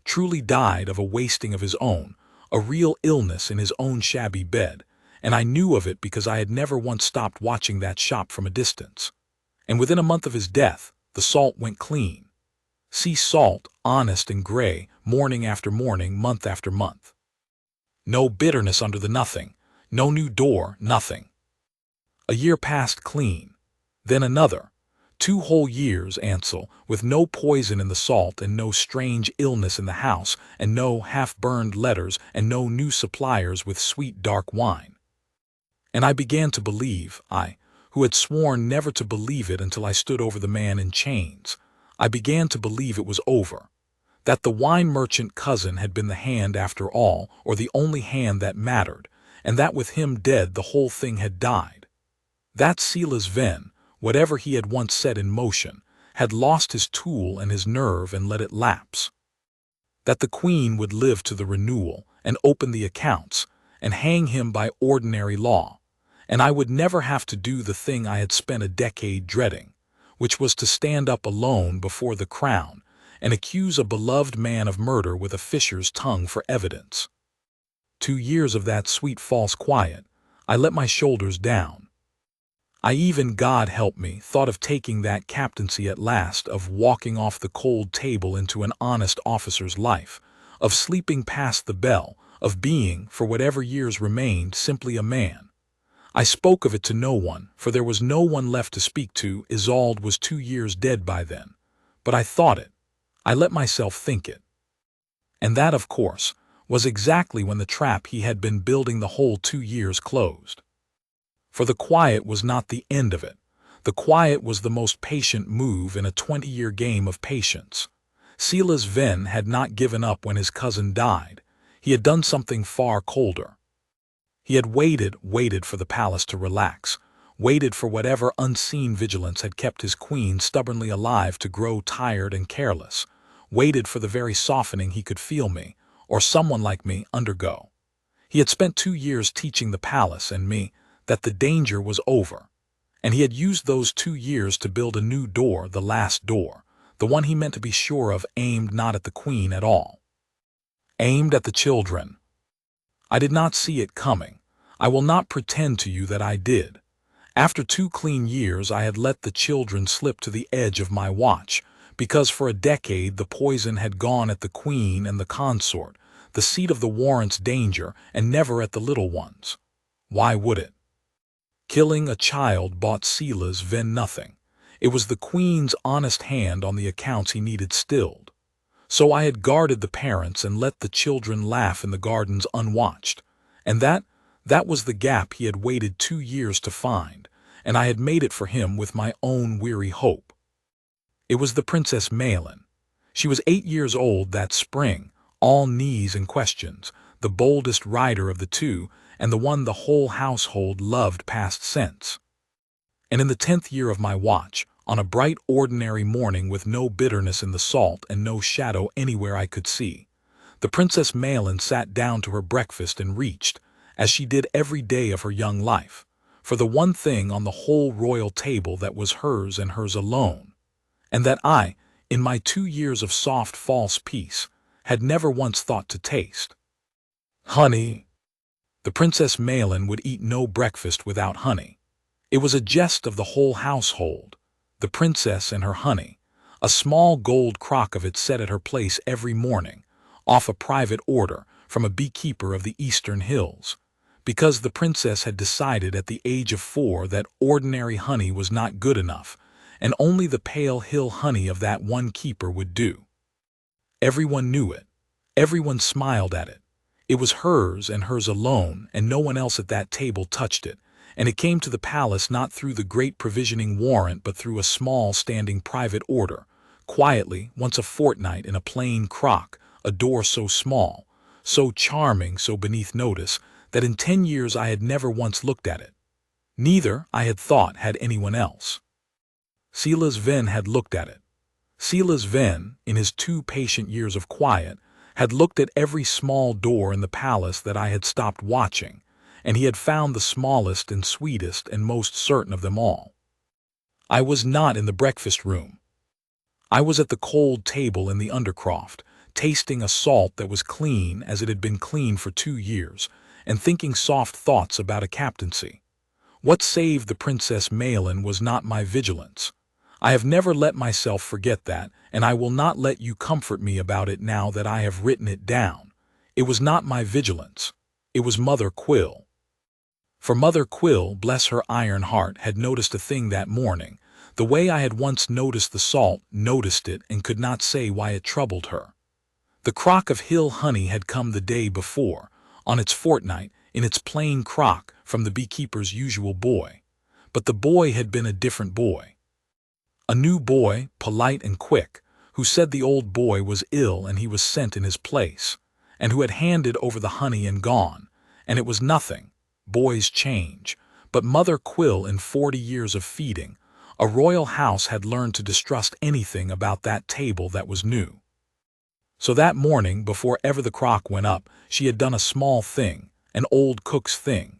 Truly died of a wasting of his own, a real illness in his own shabby bed, and I knew of it because I had never once stopped watching that shop from a distance. And within a month of his death, the salt went clean. See salt, honest and gray, morning after morning, month after month. No bitterness under the nothing, no new door, nothing. A year passed clean. Then another. 2 whole years, Ansel, with no poison in the salt and no strange illness in the house and no half-burned letters and no new suppliers with sweet dark wine. And I began to believe, I, who had sworn never to believe it until I stood over the man in chains, I began to believe it was over. That the wine merchant cousin had been the hand after all, or the only hand that mattered, and that with him dead the whole thing had died. That Silas Ven, whatever he had once set in motion, had lost his tool and his nerve and let it lapse. That the queen would live to the renewal and open the accounts and hang him by ordinary law, and I would never have to do the thing I had spent a decade dreading, which was to stand up alone before the crown and accuse a beloved man of murder with a fisher's tongue for evidence. 2 years of that sweet false quiet, I let my shoulders down. I even, God help me, thought of taking that captaincy at last, of walking off the cold table into an honest officer's life, of sleeping past the bell, of being, for whatever years remained, simply a man. I spoke of it to no one, for there was no one left to speak to. Isolde was 2 years dead by then. But I thought it. I let myself think it. And that, of course, was exactly when the trap he had been building the whole 2 years closed. For the quiet was not the end of it. The quiet was the most patient move in a 20-year game of patience. Silas Ven had not given up when his cousin died. He had done something far colder. He had waited for the palace to relax, waited for whatever unseen vigilance had kept his queen stubbornly alive to grow tired and careless, waited for the very softening he could feel me, or someone like me, undergo. He had spent 2 years teaching the palace and me that the danger was over, and he had used those 2 years to build a new door, the last door, the one he meant to be sure of, aimed not at the queen at all. Aimed at the children. I did not see it coming. I will not pretend to you that I did. After 2 clean years I had let the children slip to the edge of my watch, because for a decade the poison had gone at the queen and the consort, the seat of the warrant's danger, and never at the little ones. Why would it? Killing a child bought Silas Ven nothing. It was the queen's honest hand on the accounts he needed stilled. So I had guarded the parents and let the children laugh in the gardens unwatched, and that was the gap he had waited 2 years to find, and I had made it for him with my own weary hope. It was the Princess Malin. She was 8 years old that spring, all knees and questions, the boldest rider of the 2, and the one the whole household loved past sense. And in the 10th year of my watch, on a bright ordinary morning with no bitterness in the salt and no shadow anywhere I could see, the Princess Malin sat down to her breakfast and reached, as she did every day of her young life, for the one thing on the whole royal table that was hers and hers alone, and that I, in my 2 years of soft false peace, had never once thought to taste. Honey. The Princess Malin would eat no breakfast without honey. It was a jest of the whole household, the princess and her honey, a small gold crock of it set at her place every morning, off a private order from a beekeeper of the eastern hills, because the princess had decided at the age of 4 that ordinary honey was not good enough, and only the pale hill honey of that one keeper would do. Everyone knew it. Everyone smiled at it. It was hers and hers alone, and no one else at that table touched it, and it came to the palace not through the great provisioning warrant but through a small standing private order, quietly, once a fortnight in a plain crock, a door so small, so charming, so beneath notice, that in 10 years I had never once looked at it. Neither, I had thought, had anyone else. Silas Ven had looked at it. Silas Ven, in his 2 patient years of quiet, had looked at every small door in the palace that I had stopped watching, and he had found the smallest and sweetest and most certain of them all. I was not in the breakfast room. I was at the cold table in the undercroft, tasting a salt that was clean as it had been clean for 2 years, and thinking soft thoughts about a captaincy. What saved the Princess Malin was not my vigilance. I have never let myself forget that, and I will not let you comfort me about it now that I have written it down. It was not my vigilance. It was Mother Quill. For Mother Quill, bless her iron heart, had noticed a thing that morning, the way I had once noticed the salt, noticed it, and could not say why it troubled her. The crock of hill honey had come the day before, on its fortnight, in its plain crock, from the beekeeper's usual boy. But the boy had been a different boy. A new boy, polite and quick, who said the old boy was ill and he was sent in his place, and who had handed over the honey and gone, and it was nothing. Boys change. But Mother Quill, in 40 years of feeding, a royal house had learned to distrust anything about that table that was new. So that morning, before ever the crock went up, she had done a small thing, an old cook's thing.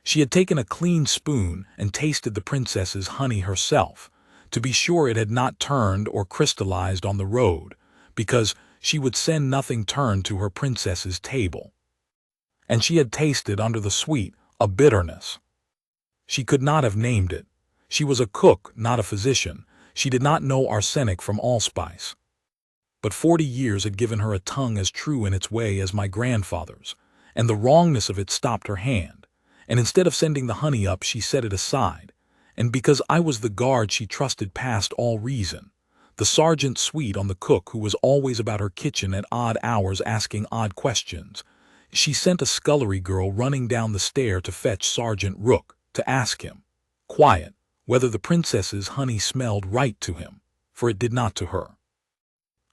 She had taken a clean spoon and tasted the princess's honey herself, to be sure it had not turned or crystallized on the road, because she would send nothing turned to her princess's table. And she had tasted under the sweet a bitterness. She could not have named it. She was a cook, not a physician. She did not know arsenic from allspice. But 40 years had given her a tongue as true in its way as my grandfather's, and the wrongness of it stopped her hand, and instead of sending the honey up she set it aside, and because I was the guard she trusted past all reason, the sergeant sweet on the cook who was always about her kitchen at odd hours asking odd questions, she sent a scullery girl running down the stair to fetch Sergeant Rooke, to ask him, quiet, whether the princess's honey smelled right to him, for it did not to her.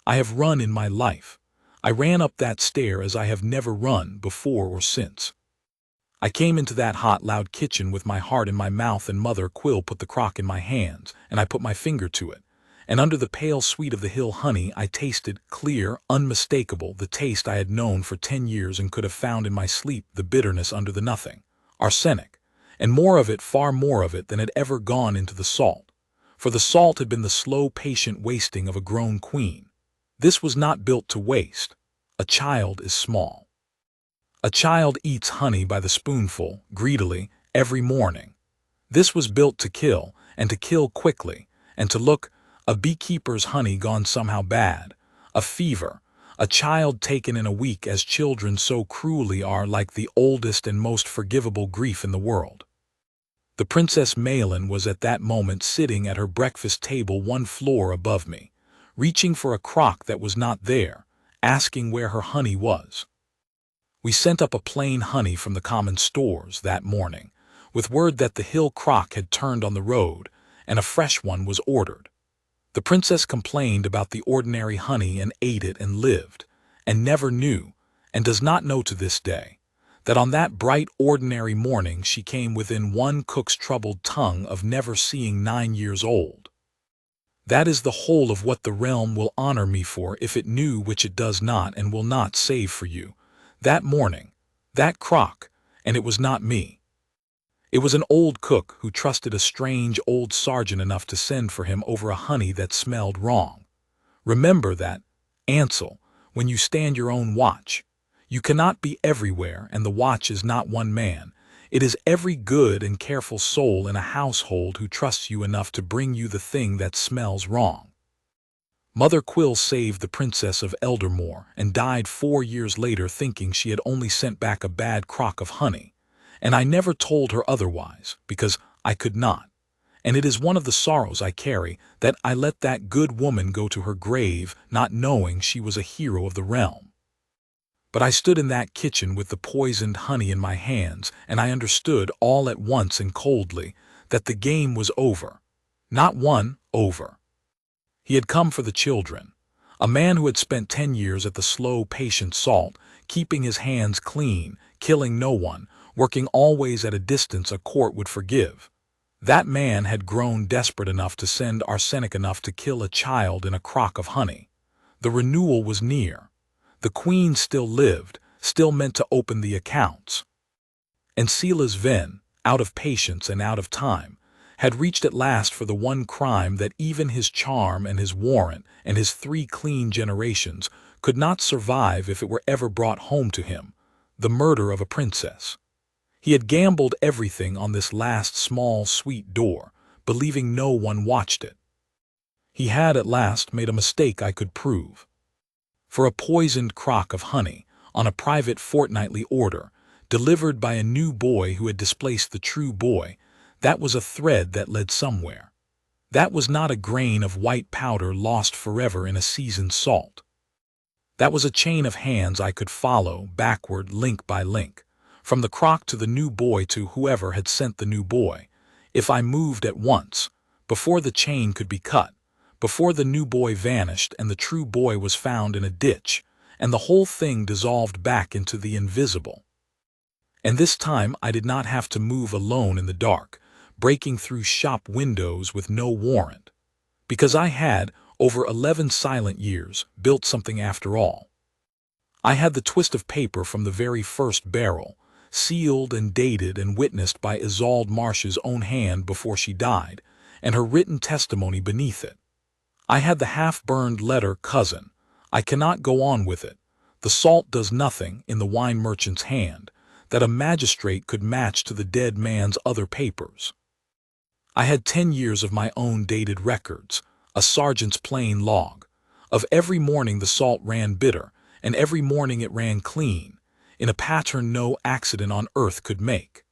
I have run in my life. I ran up that stair as I have never run before or since. I came into that hot, loud kitchen with my heart in my mouth, and Mother Quill put the crock in my hands, and I put my finger to it, and under the pale sweet of the hill honey I tasted, clear, unmistakable, the taste I had known for 10 years and could have found in my sleep, the bitterness under the nothing, arsenic, and more of it, far more of it than had ever gone into the salt, for the salt had been the slow, patient wasting of a grown queen. This was not built to waste. A child is small. A child eats honey by the spoonful, greedily, every morning. This was built to kill, and to kill quickly, and to look, a beekeeper's honey gone somehow bad, a fever, a child taken in a week, as children so cruelly are, like the oldest and most forgivable grief in the world. The Princess Malin was at that moment sitting at her breakfast table 1 floor above me, reaching for a crock that was not there, asking where her honey was. We sent up a plain honey from the common stores that morning, with word that the hill crock had turned on the road, and a fresh one was ordered. The princess complained about the ordinary honey and ate it and lived, and never knew, and does not know to this day, that on that bright ordinary morning she came within one cook's troubled tongue of never seeing 9 years old. That is the whole of what the realm will honor me for if it knew, which it does not and will not save for you. That morning, that crock, and it was not me. It was an old cook who trusted a strange old sergeant enough to send for him over a honey that smelled wrong. Remember that, Ansel, when you stand your own watch. You cannot be everywhere, and the watch is not one man. It is every good and careful soul in a household who trusts you enough to bring you the thing that smells wrong. Mother Quill saved the Princess of Eldermoor and died 4 years later thinking she had only sent back a bad crock of honey. And I never told her otherwise, because I could not. And it is one of the sorrows I carry, that I let that good woman go to her grave not knowing she was a hero of the realm. But I stood in that kitchen with the poisoned honey in my hands, and I understood all at once and coldly that the game was over. Not won, over. He had come for the children. A man who had spent 10 years at the slow, patient salt, keeping his hands clean, killing no one, working always at a distance a court would forgive. That man had grown desperate enough to send arsenic enough to kill a child in a crock of honey. The renewal was near. The Queen still lived, still meant to open the accounts. And Silas Ven, out of patience and out of time, had reached at last for the one crime that even his charm and his warrant and his 3 clean generations could not survive if it were ever brought home to him, the murder of a princess. He had gambled everything on this last small sweet door, believing no one watched it. He had at last made a mistake I could prove. For a poisoned crock of honey, on a private fortnightly order, delivered by a new boy who had displaced the true boy, that was a thread that led somewhere. That was not a grain of white powder lost forever in a seasoned salt. That was a chain of hands I could follow backward, link by link, from the crock to the new boy to whoever had sent the new boy. If I moved at once, before the chain could be cut, before the new boy vanished and the true boy was found in a ditch, and the whole thing dissolved back into the invisible. And this time I did not have to move alone in the dark, breaking through shop windows with no warrant, because I had, over 11 silent years, built something after all. I had the twist of paper from the very first barrel, sealed and dated and witnessed by Isolde Marsh's own hand before she died, and her written testimony beneath it. I had the half-burned letter, "Cousin, I cannot go on with it. The salt does nothing," in the wine merchant's hand, that a magistrate could match to the dead man's other papers. I had 10 years of my own dated records, a sergeant's plain log. Of every morning the salt ran bitter, and every morning it ran clean, in a pattern no accident on earth could make.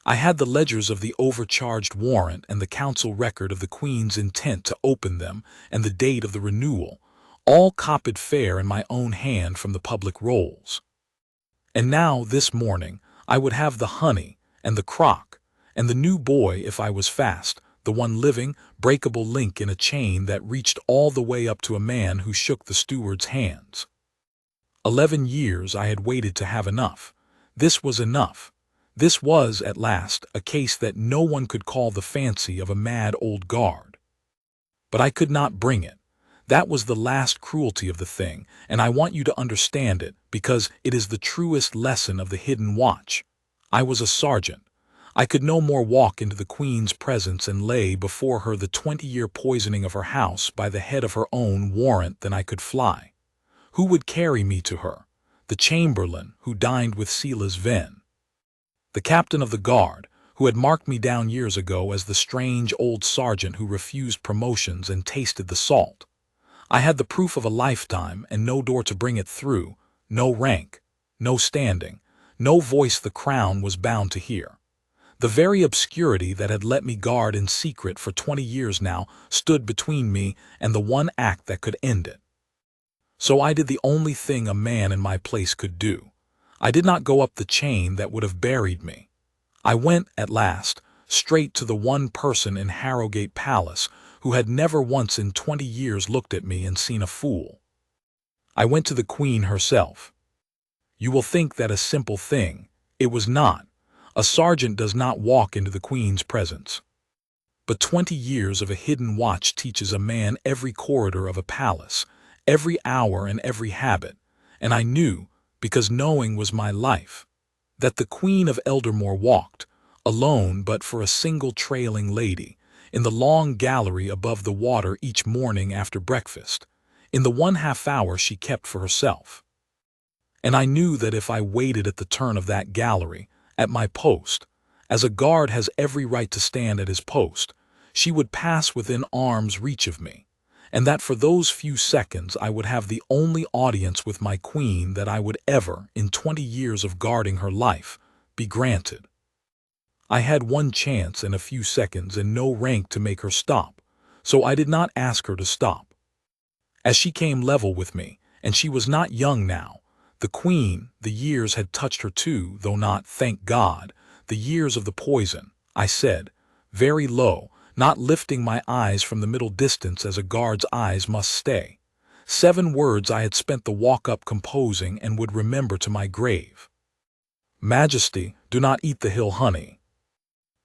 I had the ledgers of the overcharged warrant and the council record of the Queen's intent to open them and the date of the renewal, all copied fair in my own hand from the public rolls. And now, this morning, I would have the honey and the crock and the new boy if I was fast, the one living, breakable link in a chain that reached all the way up to a man who shook the steward's hands. 11 years I had waited to have enough. This was enough. This was, at last, a case that no one could call the fancy of a mad old guard. But I could not bring it. That was the last cruelty of the thing, and I want you to understand it, because it is the truest lesson of the hidden watch. I was a sergeant. I could no more walk into the Queen's presence and lay before her the 20-year poisoning of her house by the head of her own warrant than I could fly. Who would carry me to her? The chamberlain who dined with Silas Ven. The captain of the guard, who had marked me down years ago as the strange old sergeant who refused promotions and tasted the salt. I had the proof of a lifetime and no door to bring it through, no rank, no standing, no voice the crown was bound to hear. The very obscurity that had let me guard in secret for 20 years now stood between me and the one act that could end it. So I did the only thing a man in my place could do. I did not go up the chain that would have buried me. I went, at last, straight to the one person in Harrowgate Palace who had never once in 20 years looked at me and seen a fool. I went to the Queen herself. You will think that a simple thing. It was not. A sergeant does not walk into the Queen's presence. But 20 years of a hidden watch teaches a man every corridor of a palace, every hour and every habit, and I knew, because knowing was my life, that the Queen of Eldermoor walked, alone but for a single trailing lady, in the long gallery above the water each morning after breakfast, in the 1/2 hour she kept for herself. And I knew that if I waited at the turn of that gallery, at my post, as a guard has every right to stand at his post, she would pass within arm's reach of me, and that for those few seconds I would have the only audience with my queen that I would ever, in 20 years of guarding her life, be granted. I had one chance in a few seconds and no rank to make her stop, so I did not ask her to stop. As she came level with me, and she was not young now, the queen, the years had touched her too, though not, thank God, the years of the poison, I said, very low, not lifting my eyes from the middle distance as a guard's eyes must stay. 7 words I had spent the walk-up composing and would remember to my grave. Majesty, do not eat the hill honey.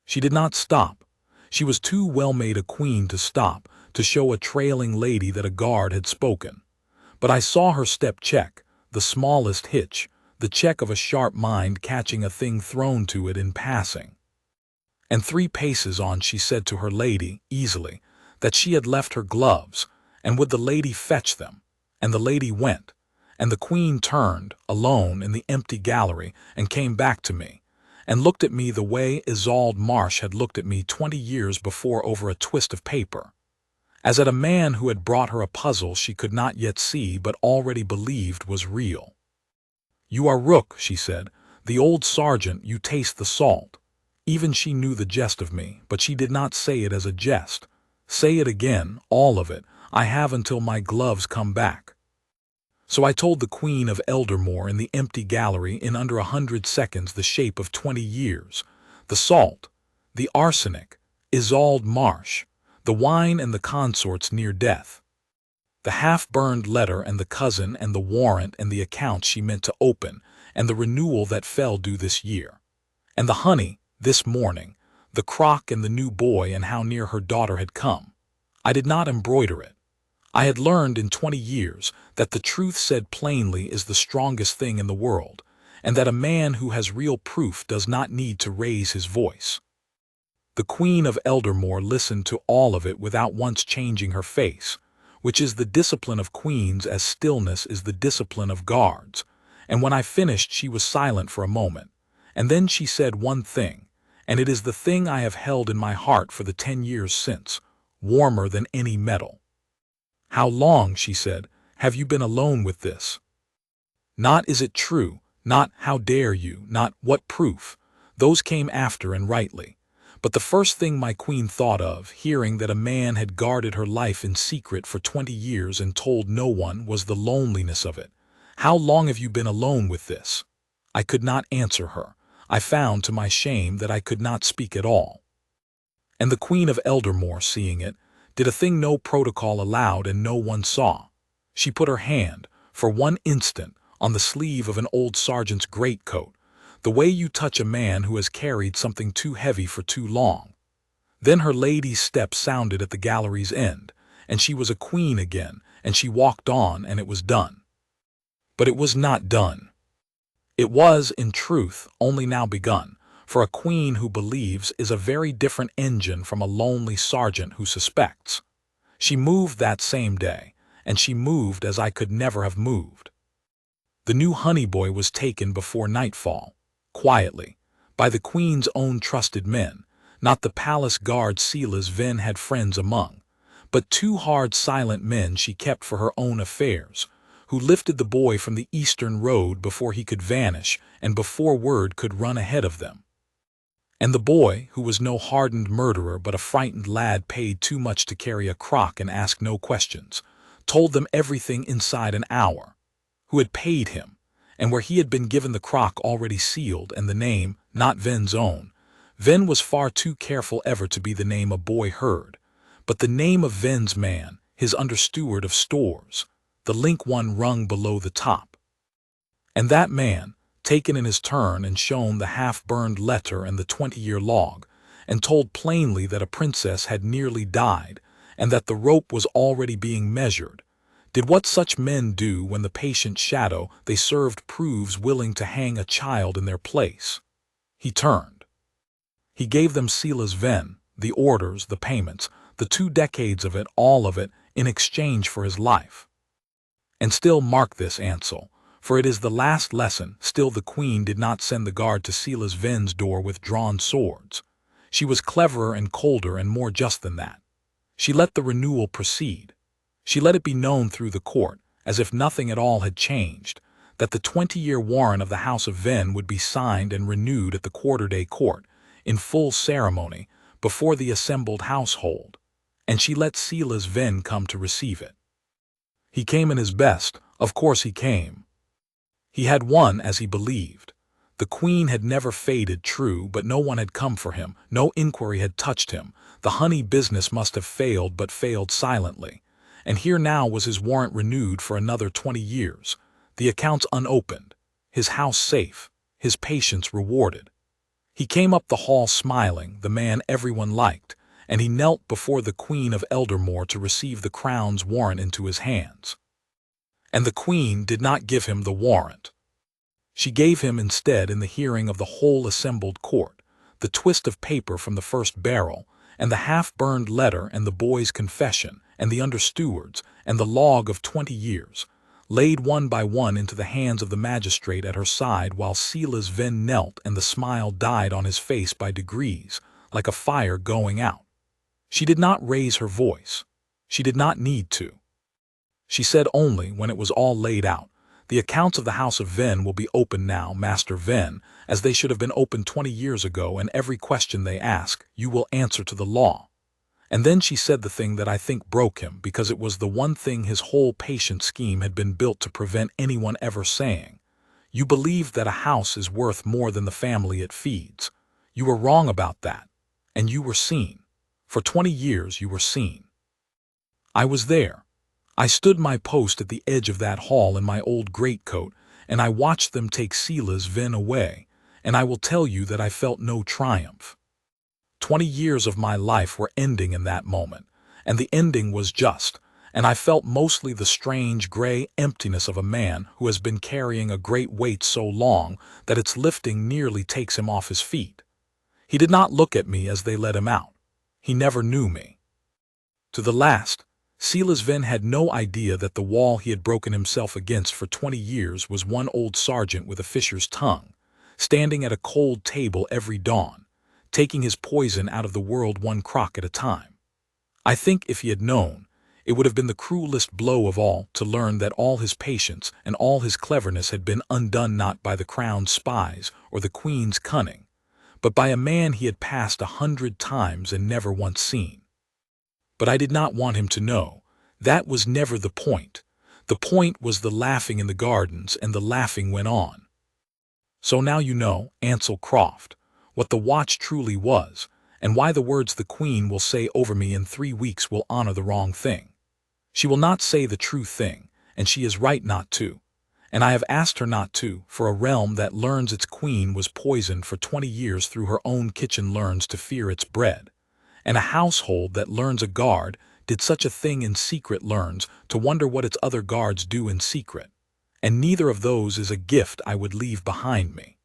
She did not stop. She was too well-made a queen to stop, to show a trailing lady that a guard had spoken. But I saw her step check, the smallest hitch, the check of a sharp mind catching a thing thrown to it in passing. And 3 paces on she said to her lady, easily, that she had left her gloves, and would the lady fetch them? And the lady went, and the queen turned, alone in the empty gallery, and came back to me, and looked at me the way Isolde Marsh had looked at me 20 years before over a twist of paper, as at a man who had brought her a puzzle she could not yet see but already believed was real. "You are Rooke," she said, "the old sergeant, you taste the salt." Even she knew the jest of me, but she did not say it as a jest. "Say it again, all of it. I have until my gloves come back." So I told the Queen of Eldermoor in the empty gallery in under 100 seconds the shape of 20 years, the salt, the arsenic, Isolde Marsh, the wine and the consort's near death, the half-burned letter and the cousin and the warrant and the account she meant to open, and the renewal that fell due this year, and the honey, this morning, the crock and the new boy and how near her daughter had come. I did not embroider it. I had learned in 20 years that the truth said plainly is the strongest thing in the world, and that a man who has real proof does not need to raise his voice. The Queen of Eldermoor listened to all of it without once changing her face, which is the discipline of queens as stillness is the discipline of guards, and when I finished she was silent for a moment, and then she said one thing, and it is the thing I have held in my heart for the 10 years since, warmer than any metal. "How long," she said, "have you been alone with this? Not is it true, not how dare you, not what proof, those came after and rightly. But the first thing my queen thought of, hearing that a man had guarded her life in secret for 20 years and told no one, was the loneliness of it. How long have you been alone with this?" I could not answer her. I found to my shame that I could not speak at all. And the Queen of Eldermoor, seeing it, did a thing no protocol allowed and no one saw. She put her hand, for one instant, on the sleeve of an old sergeant's greatcoat, the way you touch a man who has carried something too heavy for too long. Then her lady's step sounded at the gallery's end, and she was a queen again, and she walked on, and it was done. But it was not done. It was, in truth, only now begun, for a queen who believes is a very different engine from a lonely sergeant who suspects. She moved that same day, and she moved as I could never have moved. The new honey boy was taken before nightfall, quietly, by the queen's own trusted men, not the palace guard Silas Ven had friends among, but 2 hard silent men she kept for her own affairs, who lifted the boy from the eastern road before he could vanish and before word could run ahead of them. And the boy, who was no hardened murderer but a frightened lad paid too much to carry a crock and ask no questions, told them everything inside an hour, who had paid him, and where he had been given the crock already sealed and the name, not Ven's own. Ven was far too careful ever to be the name a boy heard, but the name of Ven's man, his understeward of stores, the link one rung below the top. And that man, taken in his turn and shown the half-burned letter and the 20-year log, and told plainly that a princess had nearly died, and that the rope was already being measured, did what such men do when the patient shadow they served proves willing to hang a child in their place. He turned. He gave them Silas Ven, the orders, the payments, the 2 decades of it, all of it, in exchange for his life. And still mark this, Ansel, for it is the last lesson, still the Queen did not send the guard to Silas Ven's door with drawn swords. She was cleverer and colder and more just than that. She let the renewal proceed. She let it be known through the court, as if nothing at all had changed, that the 20-year warrant of the House of Ven would be signed and renewed at the quarter-day court, in full ceremony, before the assembled household, and she let Silas Ven come to receive it. He came in his best, of course he came. He had won as he believed. The Queen had never faded, true, but no one had come for him, no inquiry had touched him. The honey business must have failed, but failed silently. And here now was his warrant renewed for another 20 years, the accounts unopened, his house safe, his patience rewarded. He came up the hall smiling, the man everyone liked, and he knelt before the Queen of Eldermoor to receive the crown's warrant into his hands. And the Queen did not give him the warrant. She gave him instead, in the hearing of the whole assembled court, the twist of paper from the first barrel, and the half-burned letter, and the boy's confession, and the under-steward's, and the log of 20 years, laid one by one into the hands of the magistrate at her side, while Silas Ven knelt, and the smile died on his face by degrees, like a fire going out. She did not raise her voice. She did not need to. She said only, when it was all laid out, "The accounts of the House of Ven will be open now, Master Ven, as they should have been opened 20 years ago, and every question they ask, you will answer to the law." And then she said the thing that I think broke him, because it was the one thing his whole patient scheme had been built to prevent anyone ever saying. "You believe that a house is worth more than the family it feeds. You were wrong about that, and you were seen. For 20 years you were seen." I was there. I stood my post at the edge of that hall in my old greatcoat, and I watched them take Silas Ven away, and I will tell you that I felt no triumph. 20 years of my life were ending in that moment, and the ending was just, and I felt mostly the strange gray emptiness of a man who has been carrying a great weight so long that its lifting nearly takes him off his feet. He did not look at me as they let him out. He never knew me. To the last, Silas Ven had no idea that the wall he had broken himself against for 20 years was one old sergeant with a fisher's tongue, standing at a cold table every dawn, taking his poison out of the world one crock at a time. I think if he had known, it would have been the cruelest blow of all to learn that all his patience and all his cleverness had been undone not by the crown's spies or the Queen's cunning, but by a man he had passed 100 times and never once seen. But I did not want him to know. That was never the point. The point was the laughing in the gardens, and the laughing went on. So now you know, Ansel Croft, what the watch truly was, and why the words the Queen will say over me in 3 weeks will honor the wrong thing. She will not say the true thing, and she is right not to. And I have asked her not to, for a realm that learns its queen was poisoned for 20 years through her own kitchen learns to fear its bread. And a household that learns a guard did such a thing in secret learns to wonder what its other guards do in secret. And neither of those is a gift I would leave behind me.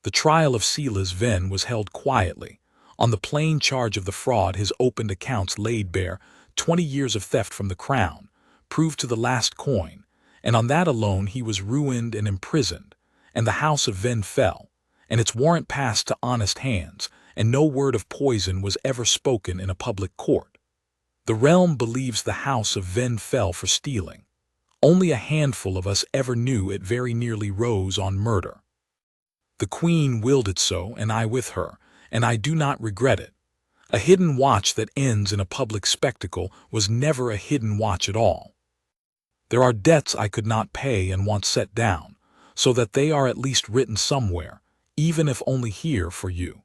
The trial of Silas Ven was held quietly. On the plain charge of the fraud his opened accounts laid bare, 20 years of theft from the crown, proved to the last coin, and on that alone he was ruined and imprisoned, and the House of Ven fell, and its warrant passed to honest hands, and no word of poison was ever spoken in a public court. The realm believes the House of Ven fell for stealing. Only a handful of us ever knew it very nearly rose on murder. The Queen willed it so, and I with her, and I do not regret it. A hidden watch that ends in a public spectacle was never a hidden watch at all. There are debts I could not pay and want set down, so that they are at least written somewhere, even if only here for you.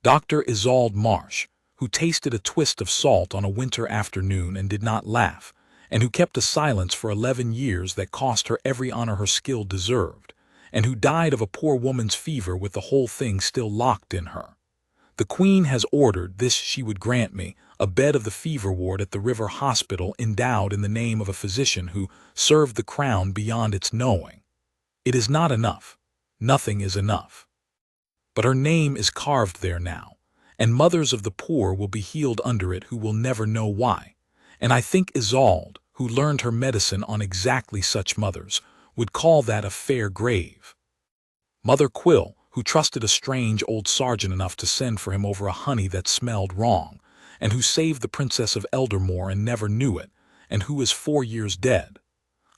Dr. Isolde Marsh, who tasted a twist of salt on a winter afternoon and did not laugh, and who kept a silence for 11 years that cost her every honor her skill deserved, and who died of a poor woman's fever with the whole thing still locked in her. The Queen has ordered this she would grant me, a bed of the fever ward at the River Hospital endowed in the name of a physician who served the crown beyond its knowing. It is not enough. Nothing is enough. But her name is carved there now, and mothers of the poor will be healed under it who will never know why. And I think Isolde, who learned her medicine on exactly such mothers, would call that a fair grave. Mother Quill, who trusted a strange old sergeant enough to send for him over a honey that smelled wrong, and who saved the Princess of Eldermoor and never knew it, and who is 4 years dead.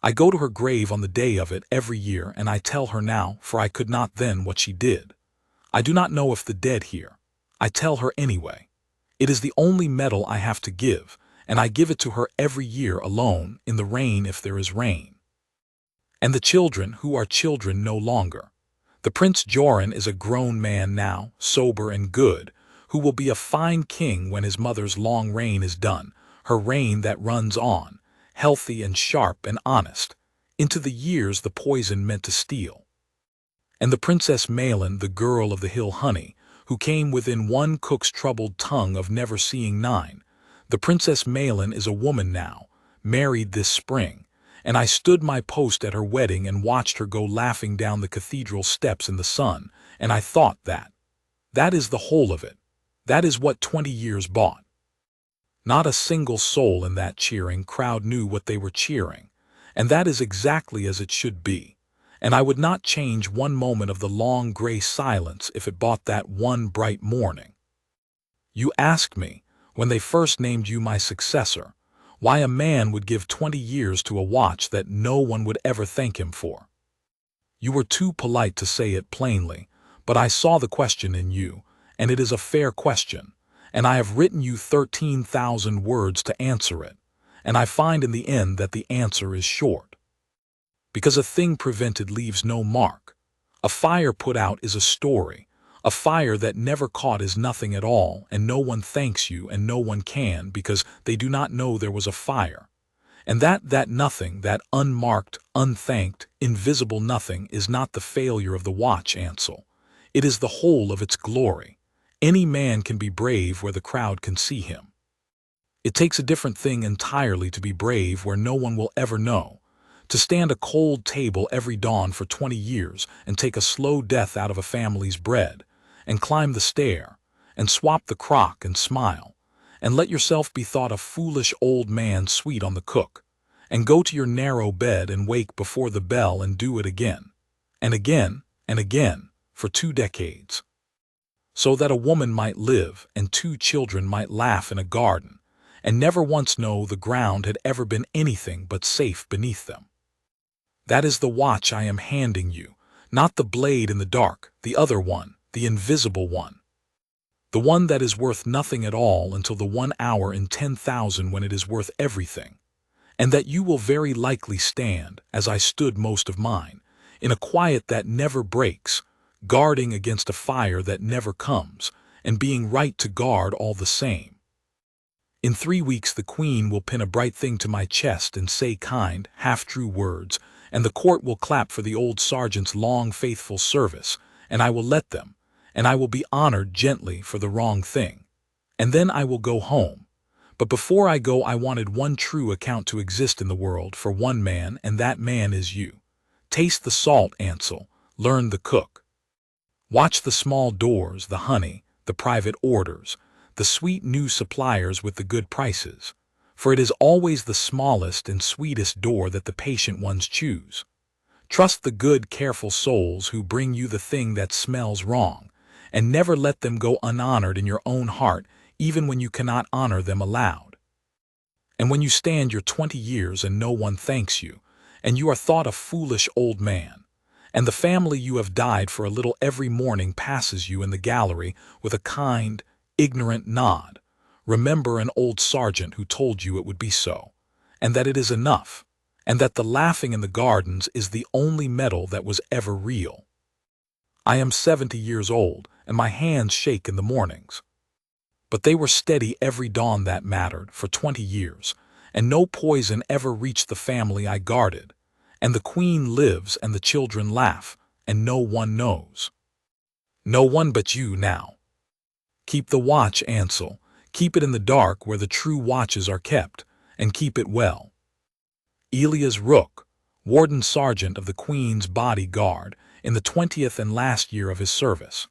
I go to her grave on the day of it every year, and I tell her now, for I could not then, what she did. I do not know if the dead hear. I tell her anyway. It is the only medal I have to give, and I give it to her every year alone, in the rain if there is rain. And the children, who are children no longer. The Prince Joran is a grown man now, sober and good, who will be a fine king when his mother's long reign is done, her reign that runs on, healthy and sharp and honest, into the years the poison meant to steal. And the Princess Malin, the girl of the hill honey, who came within one cook's troubled tongue of never seeing 9, the Princess Malin is a woman now, married this spring, and I stood my post at her wedding and watched her go laughing down the cathedral steps in the sun, and I thought that is the whole of it. That is what 20 years bought. Not a single soul in that cheering crowd knew what they were cheering, and that is exactly as it should be, and I would not change one moment of the long gray silence if it bought that one bright morning. You asked me, when they first named you my successor, why a man would give 20 years to a watch that no one would ever thank him for. You were too polite to say it plainly, but I saw the question in you, and it is a fair question, and I have written you 13,000 words to answer it, and I find in the end that the answer is short. Because a thing prevented leaves no mark. A fire put out is a story. A fire that never caught is nothing at all, and no one thanks you and no one can because they do not know there was a fire. And that nothing, that unmarked, unthanked, invisible nothing is not the failure of the watch, Ansel. It is the whole of its glory. Any man can be brave where the crowd can see him. It takes a different thing entirely to be brave where no one will ever know. To stand a cold table every dawn for 20 years and take a slow death out of a family's bread, and climb the stair, and swap the crock and smile, and let yourself be thought a foolish old man sweet on the cook, and go to your narrow bed and wake before the bell and do it again, and again, and again, for 2 decades. So that a woman might live and 2 children might laugh in a garden, and never once know the ground had ever been anything but safe beneath them. That is the watch I am handing you, not the blade in the dark, the other one, the invisible one. The one that is worth nothing at all until the 1 hour in 10,000 when it is worth everything, and that you will very likely stand, as I stood most of mine, in a quiet that never breaks, guarding against a fire that never comes, and being right to guard all the same. In 3 weeks the Queen will pin a bright thing to my chest and say kind, half-true words, and the court will clap for the old sergeant's long faithful service, and I will let them, and I will be honored gently for the wrong thing. And then I will go home. But before I go I wanted one true account to exist in the world for one man, and that man is you. Taste the salt, Ansel, learn the cook. Watch the small doors, the honey, the private orders, the sweet new suppliers with the good prices, for it is always the smallest and sweetest door that the patient ones choose. Trust the good, careful souls who bring you the thing that smells wrong, and never let them go unhonored in your own heart, even when you cannot honor them aloud. And when you stand your 20 years and no one thanks you, and you are thought a foolish old man, and the family you have died for a little every morning passes you in the gallery with a kind, ignorant nod, remember an old sergeant who told you it would be so, and that it is enough, and that the laughing in the gardens is the only medal that was ever real. I am 70 years old, and my hands shake in the mornings. But they were steady every dawn that mattered for 20 years, and no poison ever reached the family I guarded, and the Queen lives and the children laugh, and no one knows. No one but you now. Keep the watch, Ansel, keep it in the dark where the true watches are kept, and keep it well. Elias Rooke, Warden-Sergeant of the Queen's Bodyguard, in the 20th and last year of his service.